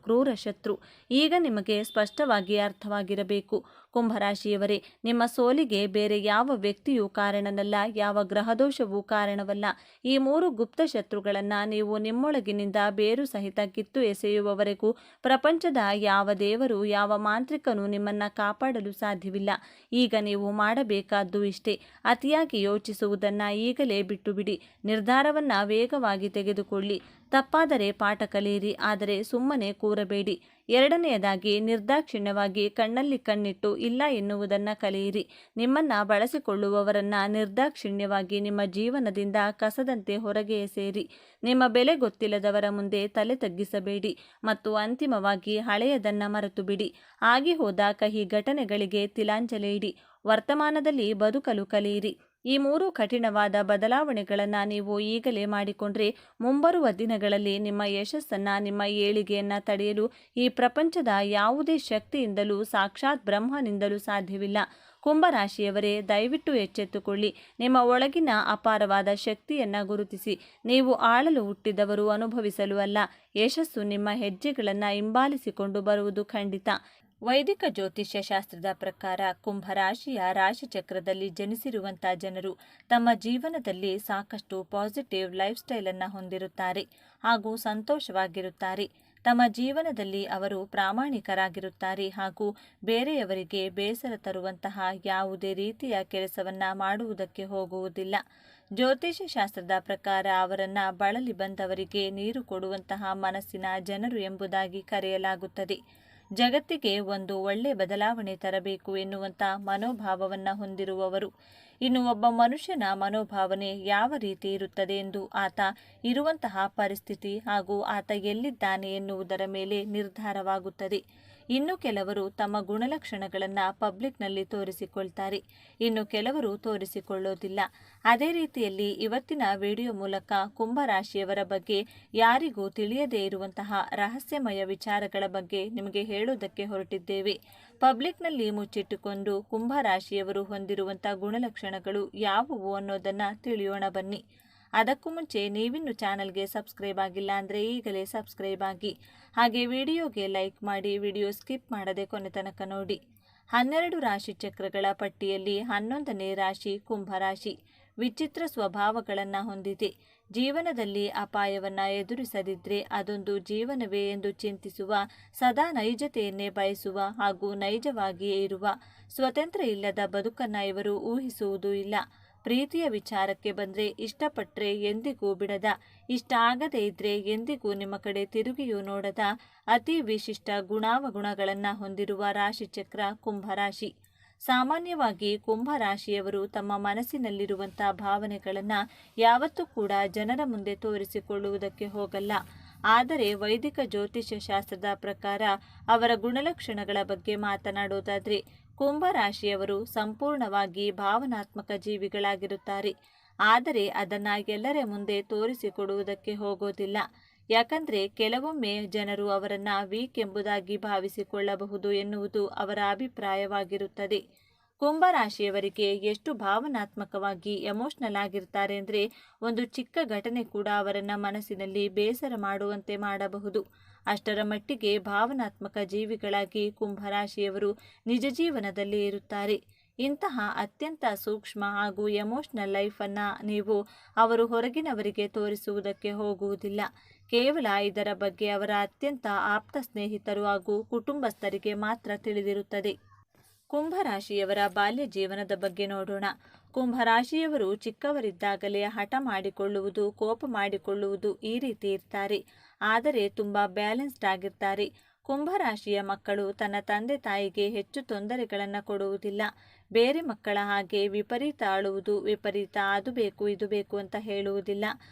ಕ್ರೂರ ಶತ್ರು ಈಗ ನಿಮಗೆ ಸ್ಪಷ್ಟವಾಗಿ ಅರ್ಥವಾಗಿರಬೇಕು. ಕುಂಭರಾಶಿಯವರೇ, ನಿಮ್ಮ ಸೋಲಿಗೆ ಬೇರೆ ಯಾವ ವ್ಯಕ್ತಿಯೂ ಕಾರಣನಲ್ಲ, ಯಾವ ಗ್ರಹದೋಷವೂ ಕಾರಣವಲ್ಲ. ಈ 3 ಗುಪ್ತ ಶತ್ರುಗಳನ್ನು ನೀವು ನಿಮ್ಮೊಳಗಿನಿಂದ ಬೇರು ಸಹಿತ ಕಿತ್ತು ಎಸೆಯುವವರೆಗೂ ಪ್ರಪಂಚದ ಯಾವ ದೇವರು, ಯಾವ ಮಾಂತ್ರಿಕನೂ ನಿಮ್ಮನ್ನು ಕಾಪಾಡಲು ಸಾಧ್ಯವಿಲ್ಲ. ಈಗ ನೀವು ಮಾಡಬೇಕಾದ್ದು ಇಷ್ಟೇ: ಅತಿಯಾಗಿ ಯೋಚಿಸುವುದನ್ನು ಈಗಲೇ ಬಿಟ್ಟುಬಿಡಿ. ನಿರ್ಧಾರವನ್ನು ವೇಗವಾಗಿ ತೆಗೆದುಕೊಳ್ಳಿ. ತಪ್ಪಾದರೆ ಪಾಠ ಕಲಿಯಿರಿ, ಆದರೆ ಸುಮ್ಮನೆ ಕೂರಬೇಡಿ. ಎರಡನೆಯದಾಗಿ, ನಿರ್ದಾಕ್ಷಿಣ್ಯವಾಗಿ ಕಣ್ಣಲ್ಲಿ ಕಣ್ಣಿಟ್ಟು ಇಲ್ಲ ಎನ್ನುವುದನ್ನು ಕಲಿಯಿರಿ. ನಿಮ್ಮನ್ನು ಬಳಸಿಕೊಳ್ಳುವವರನ್ನು ನಿರ್ದಾಕ್ಷಿಣ್ಯವಾಗಿ ನಿಮ್ಮ ಜೀವನದಿಂದ ಕಸದಂತೆ ಹೊರಗೆ ಎಸೆಯಿರಿ. ನಿಮ್ಮ ಬೆಲೆ ಗೊತ್ತಿಲ್ಲದವರ ಮುಂದೆ ತಲೆ ತಗ್ಗಿಸಬೇಡಿ. ಮತ್ತು ಅಂತಿಮವಾಗಿ, ಹಳೆಯದನ್ನು ಮರೆತು ಬಿಡಿ. ಆಗಿ ಹೋದ ಕಹಿ ಘಟನೆಗಳಿಗೆ ತಿಲಾಂಜಲಿ ಇಡಿ. ವರ್ತಮಾನದಲ್ಲಿ ಬದುಕಲು ಕಲಿಯಿರಿ. ಈ 3 ಕಠಿಣವಾದ ಬದಲಾವಣೆಗಳನ್ನು ನೀವು ಈಗಲೇ ಮಾಡಿಕೊಂಡ್ರೆ ಮುಂಬರುವ ದಿನಗಳಲ್ಲಿ ನಿಮ್ಮ ಯಶಸ್ಸನ್ನು, ನಿಮ್ಮ ಏಳಿಗೆಯನ್ನು ತಡೆಯಲು ಈ ಪ್ರಪಂಚದ ಯಾವುದೇ ಶಕ್ತಿಯಿಂದಲೂ, ಸಾಕ್ಷಾತ್ ಬ್ರಹ್ಮನಿಂದಲೂ ಸಾಧ್ಯವಿಲ್ಲ. ಕುಂಭರಾಶಿಯವರೇ, ದಯವಿಟ್ಟು ಎಚ್ಚೆತ್ತುಕೊಳ್ಳಿ. ನಿಮ್ಮ ಒಳಗಿನ ಅಪಾರವಾದ ಶಕ್ತಿಯನ್ನು ಗುರುತಿಸಿ. ನೀವು ಆಳಲು ಹುಟ್ಟಿದವರು, ಅನುಭವಿಸಲು ಅಲ್ಲ. ಯಶಸ್ಸು ನಿಮ್ಮ ಹೆಜ್ಜೆಗಳನ್ನು ಹಿಂಬಾಲಿಸಿಕೊಂಡು ಬರುವುದು ಖಂಡಿತ. ವೈದಿಕ ಜ್ಯೋತಿಷ್ಯ ಶಾಸ್ತ್ರದ ಪ್ರಕಾರ ಕುಂಭರಾಶಿಯ ರಾಶಿಚಕ್ರದಲ್ಲಿ ಜನಿಸಿರುವಂಥ ಜನರು ತಮ್ಮ ಜೀವನದಲ್ಲಿ ಸಾಕಷ್ಟು ಪಾಸಿಟಿವ್ ಲೈಫ್ ಸ್ಟೈಲನ್ನು ಹೊಂದಿರುತ್ತಾರೆ ಹಾಗೂ ಸಂತೋಷವಾಗಿರುತ್ತಾರೆ. ತಮ್ಮ ಜೀವನದಲ್ಲಿ ಅವರು ಪ್ರಾಮಾಣಿಕರಾಗಿರುತ್ತಾರೆ ಹಾಗೂ ಬೇರೆಯವರಿಗೆ ಬೇಸರ ತರುವಂತಹ ಯಾವುದೇ ರೀತಿಯ ಕೆಲಸವನ್ನು ಮಾಡುವುದಕ್ಕೆ ಹೋಗುವುದಿಲ್ಲ. ಜ್ಯೋತಿಷ್ಯ ಶಾಸ್ತ್ರದ ಪ್ರಕಾರ ಅವರನ್ನು ಬಳಲಿ ಬಂದವರಿಗೆ ನೀರು ಕೊಡುವಂತಹ ಮನಸ್ಸಿನ ಜನರು ಎಂಬುದಾಗಿ ಕರೆಯಲಾಗುತ್ತದೆ. ಜಗತ್ತಿಗೆ ಒಂದು ಒಳ್ಳೆ ಬದಲಾವಣೆ ತರಬೇಕು ಎನ್ನುವಂಥ ಮನೋಭಾವವನ್ನು ಹೊಂದಿರುವವರು. ಇನ್ನು ಒಬ್ಬ ಮನುಷ್ಯನ ಮನೋಭಾವನೆ ಯಾವ ರೀತಿ ಇರುತ್ತದೆ ಎಂದು ಆತ ಇರುವಂತಹ ಪರಿಸ್ಥಿತಿ ಹಾಗೂ ಆತ ಎಲ್ಲಿದ್ದಾನೆ ಎನ್ನುವುದರ ಮೇಲೆ ನಿರ್ಧಾರವಾಗುತ್ತದೆ. ಇನ್ನು ಕೆಲವರು ತಮ್ಮ ಗುಣಲಕ್ಷಣಗಳನ್ನು ಪಬ್ಲಿಕ್ನಲ್ಲಿ ತೋರಿಸಿಕೊಳ್ತಾರೆ, ಇನ್ನು ಕೆಲವರು ತೋರಿಸಿಕೊಳ್ಳೋದಿಲ್ಲ. ಅದೇ ರೀತಿಯಲ್ಲಿ ಇವತ್ತಿನ ವಿಡಿಯೋ ಮೂಲಕ ಕುಂಭರಾಶಿಯವರ ಬಗ್ಗೆ ಯಾರಿಗೂ ತಿಳಿಯದೇ ಇರುವಂತಹ ರಹಸ್ಯಮಯ ವಿಚಾರಗಳ ಬಗ್ಗೆ ನಿಮಗೆ ಹೇಳೋದಕ್ಕೆ ಹೊರಟಿದ್ದೇವೆ. ಪಬ್ಲಿಕ್ನಲ್ಲಿ ಮುಚ್ಚಿಟ್ಟುಕೊಂಡು ಕುಂಭರಾಶಿಯವರು ಹೊಂದಿರುವಂತಹ ಗುಣಲಕ್ಷಣಗಳು ಯಾವುವು ಅನ್ನೋದನ್ನು ತಿಳಿಯೋಣ ಬನ್ನಿ. ಅದಕ್ಕೂ ಮುಂಚೆ ನೀವಿನ್ನು ಚಾನಲ್ಗೆ ಸಬ್ಸ್ಕ್ರೈಬ್ ಆಗಿಲ್ಲ ಅಂದರೆ ಈಗಲೇ ಸಬ್ಸ್ಕ್ರೈಬ್ ಆಗಿ, ಹಾಗೆ ವಿಡಿಯೋಗೆ ಲೈಕ್ ಮಾಡಿ, ವಿಡಿಯೋ ಸ್ಕಿಪ್ ಮಾಡದೆ ಕೊನೆ ತನಕ ನೋಡಿ. 12 ರಾಶಿ ಚಕ್ರಗಳ ಪಟ್ಟಿಯಲ್ಲಿ 11ನೇ ರಾಶಿ ಕುಂಭರಾಶಿ. ವಿಚಿತ್ರ ಸ್ವಭಾವಗಳನ್ನು ಹೊಂದಿದೆ. ಜೀವನದಲ್ಲಿ ಅಪಾಯವನ್ನು ಎದುರಿಸದಿದ್ದರೆ ಅದೊಂದು ಜೀವನವೇ ಎಂದು ಚಿಂತಿಸುವ, ಸದಾ ನೈಜತೆಯನ್ನೇ ಬಯಸುವ ಹಾಗೂ ನೈಜವಾಗಿಯೇ ಇರುವ, ಸ್ವತಂತ್ರ ಇಲ್ಲದ ಬದುಕನ್ನು ಇವರು ಊಹಿಸುವುದೂ ಇಲ್ಲ. ಪ್ರೀತಿಯ ವಿಚಾರಕ್ಕೆ ಬಂದರೆ ಇಷ್ಟಪಟ್ಟರೆ ಎಂದಿಗೂ ಬಿಡದ, ಇಷ್ಟ ಆಗದೇ ಇದ್ದರೆ ಎಂದಿಗೂ ನಿಮ್ಮ ಕಡೆ ತಿರುಗಿಯೂ ನೋಡದ ಅತಿ ವಿಶಿಷ್ಟ ಗುಣಾವಗುಣಗಳನ್ನು ಹೊಂದಿರುವ ರಾಶಿಚಕ್ರ ಕುಂಭರಾಶಿ. ಸಾಮಾನ್ಯವಾಗಿ ಕುಂಭರಾಶಿಯವರು ತಮ್ಮ ಮನಸ್ಸಿನಲ್ಲಿರುವಂಥ ಭಾವನೆಗಳನ್ನು ಯಾವತ್ತೂ ಕೂಡ ಜನರ ಮುಂದೆ ತೋರಿಸಿಕೊಳ್ಳುವುದಕ್ಕೆ ಹೋಗಲ್ಲ. ಆದರೆ ವೈದಿಕ ಜ್ಯೋತಿಷ್ಯ ಶಾಸ್ತ್ರದ ಪ್ರಕಾರ ಅವರ ಗುಣಲಕ್ಷಣಗಳ ಬಗ್ಗೆ ಮಾತನಾಡೋದಾದರೆ ಕುಂಭರಾಶಿಯವರು ಸಂಪೂರ್ಣವಾಗಿ ಭಾವನಾತ್ಮಕ ಜೀವಿಗಳಾಗಿರುತ್ತಾರೆ. ಆದರೆ ಅದನ್ನು ಎಲ್ಲರ ಮುಂದೆ ತೋರಿಸಿಕೊಡುವುದಕ್ಕೆ ಹೋಗೋದಿಲ್ಲ. ಯಾಕಂದರೆ ಕೆಲವೊಮ್ಮೆ ಜನರು ಅವರನ್ನು ವೀಕ್ ಎಂಬುದಾಗಿ ಭಾವಿಸಿಕೊಳ್ಳಬಹುದು ಎನ್ನುವುದು ಅವರ ಅಭಿಪ್ರಾಯವಾಗಿರುತ್ತದೆ. ಕುಂಭರಾಶಿಯವರಿಗೆ ಎಷ್ಟು ಭಾವನಾತ್ಮಕವಾಗಿ ಎಮೋಷ್ನಲ್ ಆಗಿರ್ತಾರೆ ಅಂದರೆ ಒಂದು ಚಿಕ್ಕ ಘಟನೆ ಕೂಡ ಅವರನ್ನು ಮನಸ್ಸಿನಲ್ಲಿ ಬೇಸರ ಮಾಡುವಂತೆ ಮಾಡಬಹುದು. ಅಷ್ಟರ ಮಟ್ಟಿಗೆ ಭಾವನಾತ್ಮಕ ಜೀವಿಗಳಾಗಿ ಕುಂಭರಾಶಿಯವರು ನಿಜ ಜೀವನದಲ್ಲಿ ಇರುತ್ತಾರೆ. ಇಂತಹ ಅತ್ಯಂತ ಸೂಕ್ಷ್ಮ ಹಾಗೂ ಎಮೋಷ್ನಲ್ ಲೈಫನ್ನು ನೀವು ಅವರು ಹೊರಗಿನವರಿಗೆ ತೋರಿಸುವುದಕ್ಕೆ ಹೋಗುವುದಿಲ್ಲ. ಕೇವಲ ಇದರ ಬಗ್ಗೆ ಅವರ ಅತ್ಯಂತ ಆಪ್ತ ಸ್ನೇಹಿತರು ಹಾಗೂ ಕುಟುಂಬಸ್ಥರಿಗೆ ಮಾತ್ರ ತಿಳಿದಿರುತ್ತದೆ. ಕುಂಭರಾಶಿಯವರ ಬಾಲ್ಯ ಜೀವನದ ಬಗ್ಗೆ ನೋಡೋಣ. ಕುಂಭರಾಶಿಯವರು ಚಿಕ್ಕವರಿದ್ದಾಗಲೇ ಹಠ ಮಾಡಿಕೊಳ್ಳುವುದು, ಕೋಪ ಮಾಡಿಕೊಳ್ಳುವುದು ಈ ರೀತಿ ಇರ್ತಾರೆ. ಆದರೆ ತುಂಬ ಬ್ಯಾಲೆನ್ಸ್ಡ್ ಆಗಿರ್ತಾರೆ. ಕುಂಭರಾಶಿಯ ಮಕ್ಕಳು ತನ್ನ ತಂದೆ ತಾಯಿಗೆ ಹೆಚ್ಚು ತೊಂದರೆಗಳನ್ನು ಕೊಡುವುದಿಲ್ಲ. ಬೇರೆ ಮಕ್ಕಳ ಹಾಗೆ ವಿಪರೀತ ಅಳುವುದು, ವಿಪರೀತ ಅದು ಬೇಕು ಇದು ಬೇಕು ಅಂತ ಹೇಳುವುದಿಲ್ಲ.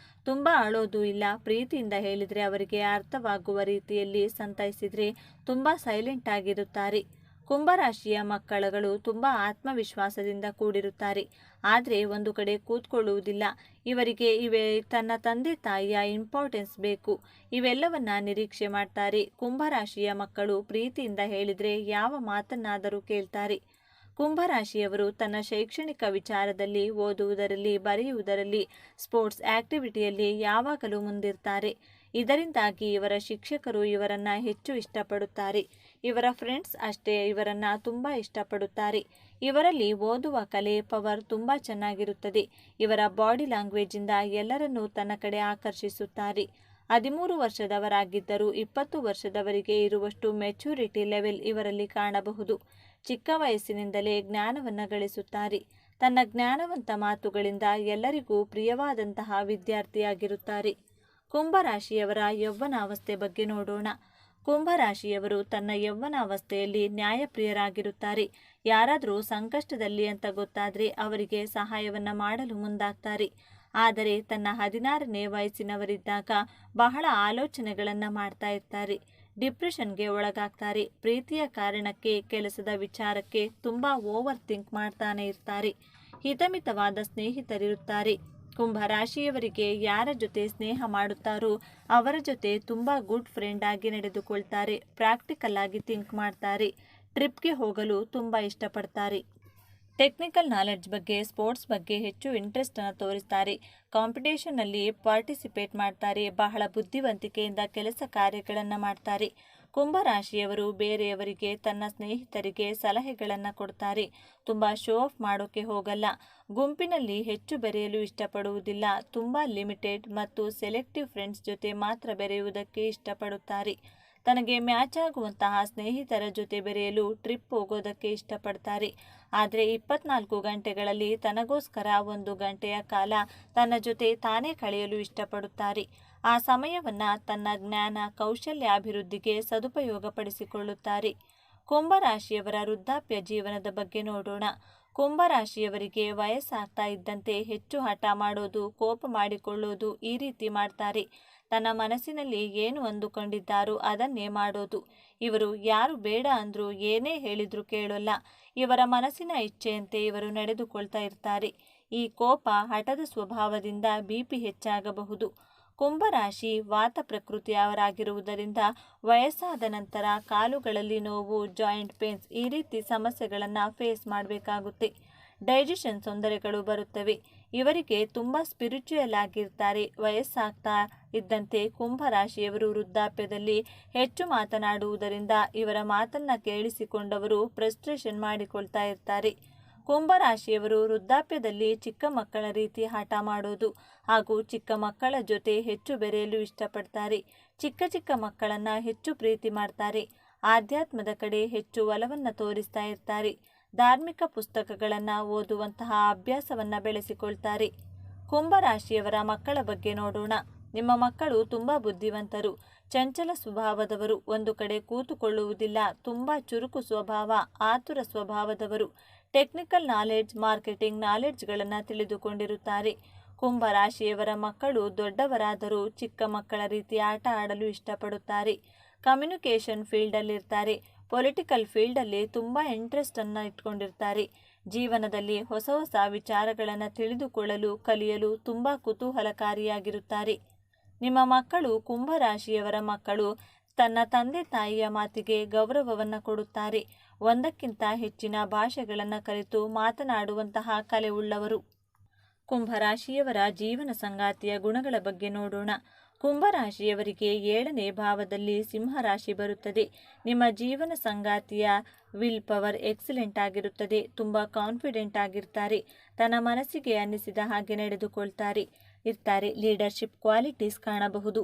ತುಂಬ ಅಳೋದು ಇಲ್ಲ. ಪ್ರೀತಿಯಿಂದ ಹೇಳಿದರೆ ಅವರಿಗೆ ಅರ್ಥವಾಗುವ ರೀತಿಯಲ್ಲಿ ಸಂತೈಸಿದರೆ ತುಂಬ ಸೈಲೆಂಟ್ ಆಗಿರುತ್ತಾರೆ. ಕುಂಭರಾಶಿಯ ಮಕ್ಕಳುಗಳು ತುಂಬ ಆತ್ಮವಿಶ್ವಾಸದಿಂದ ಕೂಡಿರುತ್ತಾರೆ. ಆದರೆ ಒಂದು ಕಡೆ ಕೂತ್ಕೊಳ್ಳುವುದಿಲ್ಲ. ಇವರಿಗೆ ತನ್ನ ತಂದೆ ತಾಯಿಯ ಇಂಪಾರ್ಟೆನ್ಸ್ ಬೇಕು, ಇವೆಲ್ಲವನ್ನ ನಿರೀಕ್ಷೆ ಮಾಡ್ತಾರೆ. ಕುಂಭರಾಶಿಯ ಮಕ್ಕಳು ಪ್ರೀತಿಯಿಂದ ಹೇಳಿದರೆ ಯಾವ ಮಾತನ್ನಾದರೂ ಕೇಳ್ತಾರೆ. ಕುಂಭರಾಶಿಯವರು ತನ್ನ ಶೈಕ್ಷಣಿಕ ವಿಚಾರದಲ್ಲಿ, ಓದುವುದರಲ್ಲಿ, ಬರೆಯುವುದರಲ್ಲಿ, ಸ್ಪೋರ್ಟ್ಸ್ ಆಕ್ಟಿವಿಟಿಯಲ್ಲಿ ಯಾವಾಗಲೂ ಮುಂದಿರ್ತಾರೆ. ಇದರಿಂದಾಗಿ ಇವರ ಶಿಕ್ಷಕರು ಇವರನ್ನು ಹೆಚ್ಚು ಇಷ್ಟಪಡುತ್ತಾರೆ. ಇವರ ಫ್ರೆಂಡ್ಸ್ ಅಷ್ಟೇ ಇವರನ್ನು ತುಂಬ ಇಷ್ಟಪಡುತ್ತಾರೆ. ಇವರಲ್ಲಿ ಓದುವ ಕಲೆ ಪವರ್ ತುಂಬ ಚೆನ್ನಾಗಿರುತ್ತದೆ. ಇವರ ಬಾಡಿ ಲ್ಯಾಂಗ್ವೇಜಿಂದ ಎಲ್ಲರನ್ನೂ ತನ್ನ ಕಡೆ ಆಕರ್ಷಿಸುತ್ತಾರೆ. 13 ವರ್ಷದವರಾಗಿದ್ದರೂ 20 ವರ್ಷದವರಿಗೆ ಇರುವಷ್ಟು ಮೆಚುರಿಟಿ ಲೆವೆಲ್ ಇವರಲ್ಲಿ ಕಾಣಬಹುದು. ಚಿಕ್ಕ ವಯಸ್ಸಿನಿಂದಲೇ ಜ್ಞಾನವನ್ನು ಗಳಿಸುತ್ತಾರೆ. ತನ್ನ ಜ್ಞಾನವಂತ ಮಾತುಗಳಿಂದ ಎಲ್ಲರಿಗೂ ಪ್ರಿಯವಾದಂತಹ ವಿದ್ಯಾರ್ಥಿಯಾಗಿರುತ್ತಾರೆ. ಕುಂಭರಾಶಿಯವರ ಯೌವನಾವಸ್ಥೆ ಬಗ್ಗೆ ನೋಡೋಣ. ಕುಂಭರಾಶಿಯವರು ತನ್ನ ಯೌವನಾವಸ್ಥೆಯಲ್ಲಿ ನ್ಯಾಯಪ್ರಿಯರಾಗಿರುತ್ತಾರೆ. ಯಾರಾದರೂ ಸಂಕಷ್ಟದಲ್ಲಿ ಅಂತ ಗೊತ್ತಾದರೆ ಅವರಿಗೆ ಸಹಾಯವನ್ನು ಮಾಡಲು ಮುಂದಾಗ್ತಾರೆ. ಆದರೆ ತನ್ನ 16ನೇ ವಯಸ್ಸಿನವರಿದ್ದಾಗ ಬಹಳ ಆಲೋಚನೆಗಳನ್ನು ಮಾಡ್ತಾ ಇರ್ತಾರೆ. ಡಿಪ್ರೆಷನ್ಗೆ ಒಳಗಾಗ್ತಾರೆ. ಪ್ರೀತಿಯ ಕಾರಣಕ್ಕೆ, ಕೆಲಸದ ವಿಚಾರಕ್ಕೆ ತುಂಬ ಓವರ್ ಥಿಂಕ್ ಮಾಡ್ತಾನೆ ಇರ್ತಾರೆ. ಹಿತಮಿತವಾದ ಸ್ನೇಹಿತರಿರುತ್ತಾರೆ. ಕುಂಭರಾಶಿಯವರಿಗೆ ಯಾರ ಜೊತೆ ಸ್ನೇಹ ಮಾಡುತ್ತಾರೋ ಅವರ ಜೊತೆ ತುಂಬ ಗುಡ್ ಫ್ರೆಂಡ್ ಆಗಿ ನಡೆದುಕೊಳ್ತಾರೆ. ಪ್ರಾಕ್ಟಿಕಲ್ ಆಗಿ ಥಿಂಕ್ ಮಾಡ್ತಾರೆ. ಟ್ರಿಪ್ಗೆ ಹೋಗಲು ತುಂಬ ಇಷ್ಟಪಡ್ತಾರೆ. ಟೆಕ್ನಿಕಲ್ ನಾಲೆಡ್ಜ್ ಬಗ್ಗೆ, ಸ್ಪೋರ್ಟ್ಸ್ ಬಗ್ಗೆ ಹೆಚ್ಚು ಇಂಟ್ರೆಸ್ಟನ್ನು ತೋರಿಸ್ತಾರೆ. ಕಾಂಪಿಟೇಷನ್ನಲ್ಲಿ ಪಾರ್ಟಿಸಿಪೇಟ್ ಮಾಡ್ತಾರೆ. ಬಹಳ ಬುದ್ಧಿವಂತಿಕೆಯಿಂದ ಕೆಲಸ ಕಾರ್ಯಗಳನ್ನು ಮಾಡ್ತಾರೆ. ಕುಂಭರಾಶಿಯವರು ಬೇರೆಯವರಿಗೆ, ತನ್ನ ಸ್ನೇಹಿತರಿಗೆ ಸಲಹೆಗಳನ್ನು ಕೊಡ್ತಾರೆ. ತುಂಬ ಶೋ ಆಫ್ ಮಾಡೋಕ್ಕೆ ಹೋಗಲ್ಲ. ಗುಂಪಿನಲ್ಲಿ ಹೆಚ್ಚು ಬೆರೆಯಲು ಇಷ್ಟಪಡುವುದಿಲ್ಲ. ತುಂಬ ಲಿಮಿಟೆಡ್ ಮತ್ತು ಸೆಲೆಕ್ಟಿವ್ ಫ್ರೆಂಡ್ಸ್ ಜೊತೆ ಮಾತ್ರ ಬೆರೆಯುವುದಕ್ಕೆ ಇಷ್ಟಪಡುತ್ತಾರೆ. ತನಗೆ ಮ್ಯಾಚ್ ಆಗುವಂತಹ ಸ್ನೇಹಿತರ ಜೊತೆ ಬೆರೆಯಲು ಟ್ರಿಪ್ ಹೋಗೋದಕ್ಕೆ ಇಷ್ಟಪಡ್ತಾರೆ. ಆದರೆ 24 ಗಂಟೆಗಳಲ್ಲಿ ತನಗೋಸ್ಕರ 1 ಗಂಟೆಯ ಕಾಲ ತನ್ನ ಜೊತೆ ತಾನೇ ಕಳೆಯಲು ಇಷ್ಟಪಡುತ್ತಾರೆ. ಆ ಸಮಯವನ್ನು ತನ್ನ ಜ್ಞಾನ, ಕೌಶಲ್ಯಾಭಿವೃದ್ಧಿಗೆ ಸದುಪಯೋಗಪಡಿಸಿಕೊಳ್ಳುತ್ತಾರೆ. ಕುಂಭರಾಶಿಯವರ ವೃದ್ಧಾಪ್ಯ ಜೀವನದ ಬಗ್ಗೆ ನೋಡೋಣ. ಕುಂಭರಾಶಿಯವರಿಗೆ ವಯಸ್ಸಾಗ್ತಾ ಇದ್ದಂತೆ ಹೆಚ್ಚು ಹಠ ಮಾಡೋದು, ಕೋಪ ಮಾಡಿಕೊಳ್ಳೋದು ಈ ರೀತಿ ಮಾಡ್ತಾರೆ. ತನ್ನ ಮನಸ್ಸಿನಲ್ಲಿ ಏನು ಅಂದುಕೊಂಡಿದ್ದಾರೋ ಅದನ್ನೇ ಮಾಡೋದು. ಇವರು ಯಾರು ಬೇಡ ಅಂದ್ರೂ ಏನೇ ಹೇಳಿದ್ರು ಕೇಳೋಲ್ಲ. ಇವರ ಮನಸ್ಸಿನ ಇಚ್ಛೆಯಂತೆ ಇವರು ನಡೆದುಕೊಳ್ತಾ ಇರ್ತಾರೆ. ಈ ಕೋಪ, ಹಠದ ಸ್ವಭಾವದಿಂದ BP ಹೆಚ್ಚಾಗಬಹುದು. ಕುಂಭರಾಶಿ ವಾತ ಪ್ರಕೃತಿಯವರಾಗಿರುವುದರಿಂದ ವಯಸ್ಸಾದ ನಂತರ ಕಾಲುಗಳಲ್ಲಿ ನೋವು, ಜಾಯಿಂಟ್ ಪೇನ್ಸ್ ಈ ರೀತಿ ಸಮಸ್ಯೆಗಳನ್ನು ಫೇಸ್ ಮಾಡಬೇಕಾಗುತ್ತೆ. ಡೈಜೆಷನ್ ತೊಂದರೆಗಳು ಬರುತ್ತವೆ. ಇವರಿಗೆ ತುಂಬ ಸ್ಪಿರಿಚುಯಲ್ ಆಗಿರ್ತಾರೆ. ವಯಸ್ಸಾಗ್ತಾ ಇದ್ದಂತೆ ಕುಂಭರಾಶಿಯವರು ವೃದ್ಧಾಪ್ಯದಲ್ಲಿ ಹೆಚ್ಚು ಮಾತನಾಡುವುದರಿಂದ ಇವರ ಮಾತನ್ನು ಕೇಳಿಸಿಕೊಂಡವರು ಫ್ರಸ್ಟ್ರೇಷನ್ ಮಾಡಿಕೊಳ್ತಾ ಇರ್ತಾರೆ. ಕುಂಭರಾಶಿಯವರು ವೃದ್ಧಾಪ್ಯದಲ್ಲಿ ಚಿಕ್ಕ ಮಕ್ಕಳ ರೀತಿ ಹಠ ಮಾಡೋದು ಹಾಗೂ ಚಿಕ್ಕ ಮಕ್ಕಳ ಜೊತೆ ಹೆಚ್ಚು ಬೆರೆಯಲು ಇಷ್ಟಪಡ್ತಾರೆ. ಚಿಕ್ಕ ಚಿಕ್ಕ ಮಕ್ಕಳನ್ನು ಹೆಚ್ಚು ಪ್ರೀತಿ ಮಾಡ್ತಾರೆ. ಆಧ್ಯಾತ್ಮದ ಕಡೆ ಹೆಚ್ಚು ಒಲವನ್ನು ತೋರಿಸ್ತಾ ಇರ್ತಾರೆ. ಧಾರ್ಮಿಕ ಪುಸ್ತಕಗಳನ್ನು ಓದುವಂತಹ ಅಭ್ಯಾಸವನ್ನು ಬೆಳೆಸಿಕೊಳ್ತಾರೆ. ಕುಂಭರಾಶಿಯವರ ಮಕ್ಕಳ ಬಗ್ಗೆ ನೋಡೋಣ. ನಿಮ್ಮ ಮಕ್ಕಳು ತುಂಬ ಬುದ್ಧಿವಂತರು, ಚಂಚಲ ಸ್ವಭಾವದವರು, ಒಂದು ಕಡೆ ಕೂತುಕೊಳ್ಳುವುದಿಲ್ಲ, ತುಂಬ ಚುರುಕು ಸ್ವಭಾವ, ಆತುರ ಸ್ವಭಾವದವರು, ಟೆಕ್ನಿಕಲ್ ನಾಲೆಡ್ಜ್, ಮಾರ್ಕೆಟಿಂಗ್ ನಾಲೆಡ್ಜ್ಗಳನ್ನು ತಿಳಿದುಕೊಂಡಿರುತ್ತಾರೆ. ಕುಂಭರಾಶಿಯವರ ಮಕ್ಕಳು ದೊಡ್ಡವರಾದರೂ ಚಿಕ್ಕ ಮಕ್ಕಳ ರೀತಿ ಆಟ ಆಡಲು ಇಷ್ಟಪಡುತ್ತಾರೆ. ಕಮ್ಯುನಿಕೇಷನ್ ಫೀಲ್ಡಲ್ಲಿರ್ತಾರೆ. ಪೊಲಿಟಿಕಲ್ ಫೀಲ್ಡಲ್ಲಿ ತುಂಬ ಇಂಟ್ರೆಸ್ಟನ್ನು ಇಟ್ಕೊಂಡಿರ್ತಾರೆ. ಜೀವನದಲ್ಲಿ ಹೊಸ ಹೊಸ ವಿಚಾರಗಳನ್ನು ತಿಳಿದುಕೊಳ್ಳಲು, ಕಲಿಯಲು ತುಂಬ ಕುತೂಹಲಕಾರಿಯಾಗಿರುತ್ತಾರೆ. ನಿಮ್ಮ ಮಕ್ಕಳು, ಕುಂಭರಾಶಿಯವರ ಮಕ್ಕಳು ತನ್ನ ತಂದೆ ತಾಯಿಯ ಮಾತಿಗೆ ಗೌರವವನ್ನು ಕೊಡುತ್ತಾರೆ. ಒಂದಕ್ಕಿಂತ ಹೆಚ್ಚಿನ ಭಾಷೆಗಳನ್ನು ಕಲಿತು ಮಾತನಾಡುವಂತಹ ಕಲೆ ಉಳ್ಳವರು. ಕುಂಭರಾಶಿಯವರ ಜೀವನ ಸಂಗಾತಿಯ ಗುಣಗಳ ಬಗ್ಗೆ ನೋಡೋಣ. ಕುಂಭರಾಶಿಯವರಿಗೆ 7ನೇ ಭಾವದಲ್ಲಿ ಸಿಂಹರಾಶಿ ಬರುತ್ತದೆ. ನಿಮ್ಮ ಜೀವನ ಸಂಗಾತಿಯ ವಿಲ್ ಪವರ್ ಎಕ್ಸಲೆಂಟ್ ಆಗಿರುತ್ತದೆ. ತುಂಬ ಕಾನ್ಫಿಡೆಂಟ್ ಆಗಿರ್ತಾರೆ. ತನ್ನ ಮನಸ್ಸಿಗೆ ಅನ್ನಿಸಿದ ಹಾಗೆ ನಡೆದುಕೊಳ್ತಾರೆ ಇರ್ತಾರೆ. ಲೀಡರ್ಶಿಪ್ ಕ್ವಾಲಿಟೀಸ್ ಕಾಣಬಹುದು.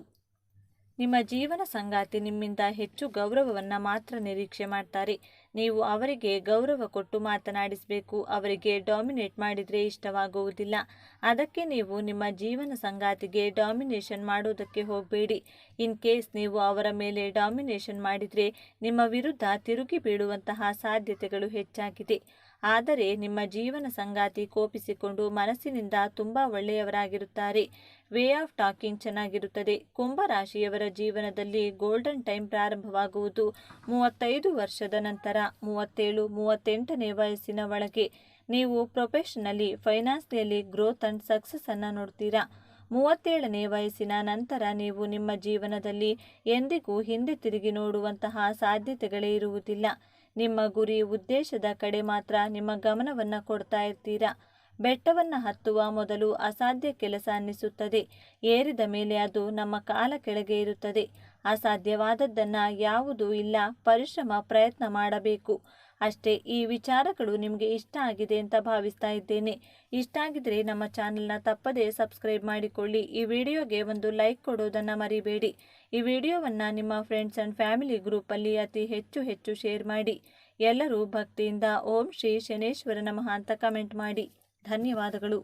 ನಿಮ್ಮ ಜೀವನ ಸಂಗಾತಿ ನಿಮ್ಮಿಂದ ಹೆಚ್ಚು ಗೌರವವನ್ನು ಮಾತ್ರ ನಿರೀಕ್ಷೆ ಮಾಡ್ತಾರೆ. ನೀವು ಅವರಿಗೆ ಗೌರವ ಕೊಟ್ಟು ಮಾತನಾಡಿಸಬೇಕು. ಅವರಿಗೆ ಡಾಮಿನೇಟ್ ಮಾಡಿದರೆ ಇಷ್ಟವಾಗುವುದಿಲ್ಲ. ಅದಕ್ಕೆ ನೀವು ನಿಮ್ಮ ಜೀವನ ಸಂಗಾತಿಗೆ ಡಾಮಿನೇಷನ್ ಮಾಡೋದಕ್ಕೆ ಹೋಗಬೇಡಿ. ಇನ್ ಕೇಸ್ ನೀವು ಅವರ ಮೇಲೆ ಡಾಮಿನೇಷನ್ ಮಾಡಿದರೆ ನಿಮ್ಮ ವಿರುದ್ಧ ತಿರುಗಿ ಬೀಳುವಂತಹ ಸಾಧ್ಯತೆಗಳು ಹೆಚ್ಚಾಗಿದೆ. ಆದರೆ ನಿಮ್ಮ ಜೀವನ ಸಂಗಾತಿ ಕೋಪಿಸಿಕೊಂಡು ಮನಸ್ಸಿನಿಂದ ತುಂಬ ಒಳ್ಳೆಯವರಾಗಿರುತ್ತಾರೆ. ವೇ ಆಫ್ ಟಾಕಿಂಗ್ ಚೆನ್ನಾಗಿರುತ್ತದೆ. ಕುಂಭರಾಶಿಯವರ ಜೀವನದಲ್ಲಿ ಗೋಲ್ಡನ್ ಟೈಮ್ ಪ್ರಾರಂಭವಾಗುವುದು 35 ವರ್ಷದ ನಂತರ. 37-38ನೇ ವಯಸ್ಸಿನ ಒಳಗೆ ನೀವು professionally, financially growth and success ಅನ್ನು ನೋಡ್ತೀರಾ. 37ನೇ ವಯಸ್ಸಿನ ನಂತರ ನೀವು ನಿಮ್ಮ ಜೀವನದಲ್ಲಿ ಎಂದಿಗೂ ಹಿಂದೆ ತಿರುಗಿ ನೋಡುವಂತಹ ಸಾಧ್ಯತೆಗಳೇ ಇರುವುದಿಲ್ಲ. ನಿಮ್ಮ ಗುರಿ, ಉದ್ದೇಶದ ಕಡೆ ಮಾತ್ರ ನಿಮ್ಮ ಗಮನವನ್ನು ಕೊಡ್ತಾ ಇರ್ತೀರಾ. ಬೆಟ್ಟವನ್ನು ಹತ್ತುವ ಮೊದಲು ಅಸಾಧ್ಯ ಕೆಲಸ ಅನ್ನಿಸುತ್ತದೆ. ಏರಿದ ಮೇಲೆ ಅದು ನಮ್ಮ ಕಾಲ ಕೆಳಗೆ ಇರುತ್ತದೆ. ಅಸಾಧ್ಯವಾದದ್ದನ್ನು ಯಾವುದೂ ಇಲ್ಲ. ಪರಿಶ್ರಮ, ಪ್ರಯತ್ನ ಮಾಡಬೇಕು ಅಷ್ಟೇ. ಈ ವಿಚಾರಗಳು ನಿಮಗೆ ಇಷ್ಟ ಆಗಿದೆ ಅಂತ ಭಾವಿಸ್ತಾ ಇದ್ದೇನೆ. ಇಷ್ಟ ಆಗಿದ್ರೆ ನಮ್ಮ ಚಾನಲ್ನ ತಪ್ಪದೇ ಸಬ್ಸ್ಕ್ರೈಬ್ ಮಾಡಿಕೊಳ್ಳಿ. ಈ ವಿಡಿಯೋಗೆ ಒಂದು ಲೈಕ್ ಕೊಡೋದನ್ನು ಮರಿಬೇಡಿ. ಈ ವಿಡಿಯೋವನ್ನು ನಿಮ್ಮ ಫ್ರೆಂಡ್ಸ್ ಆ್ಯಂಡ್ ಫ್ಯಾಮಿಲಿ ಗ್ರೂಪಲ್ಲಿ ಅತಿ ಹೆಚ್ಚು ಶೇರ್ ಮಾಡಿ. ಎಲ್ಲರೂ ಭಕ್ತಿಯಿಂದ ಓಂ ಶ್ರೀ ಶನೇಶ್ವರ ನಮಃ ಅಂತ ಕಮೆಂಟ್ ಮಾಡಿ. ಧನ್ಯವಾದಗಳು.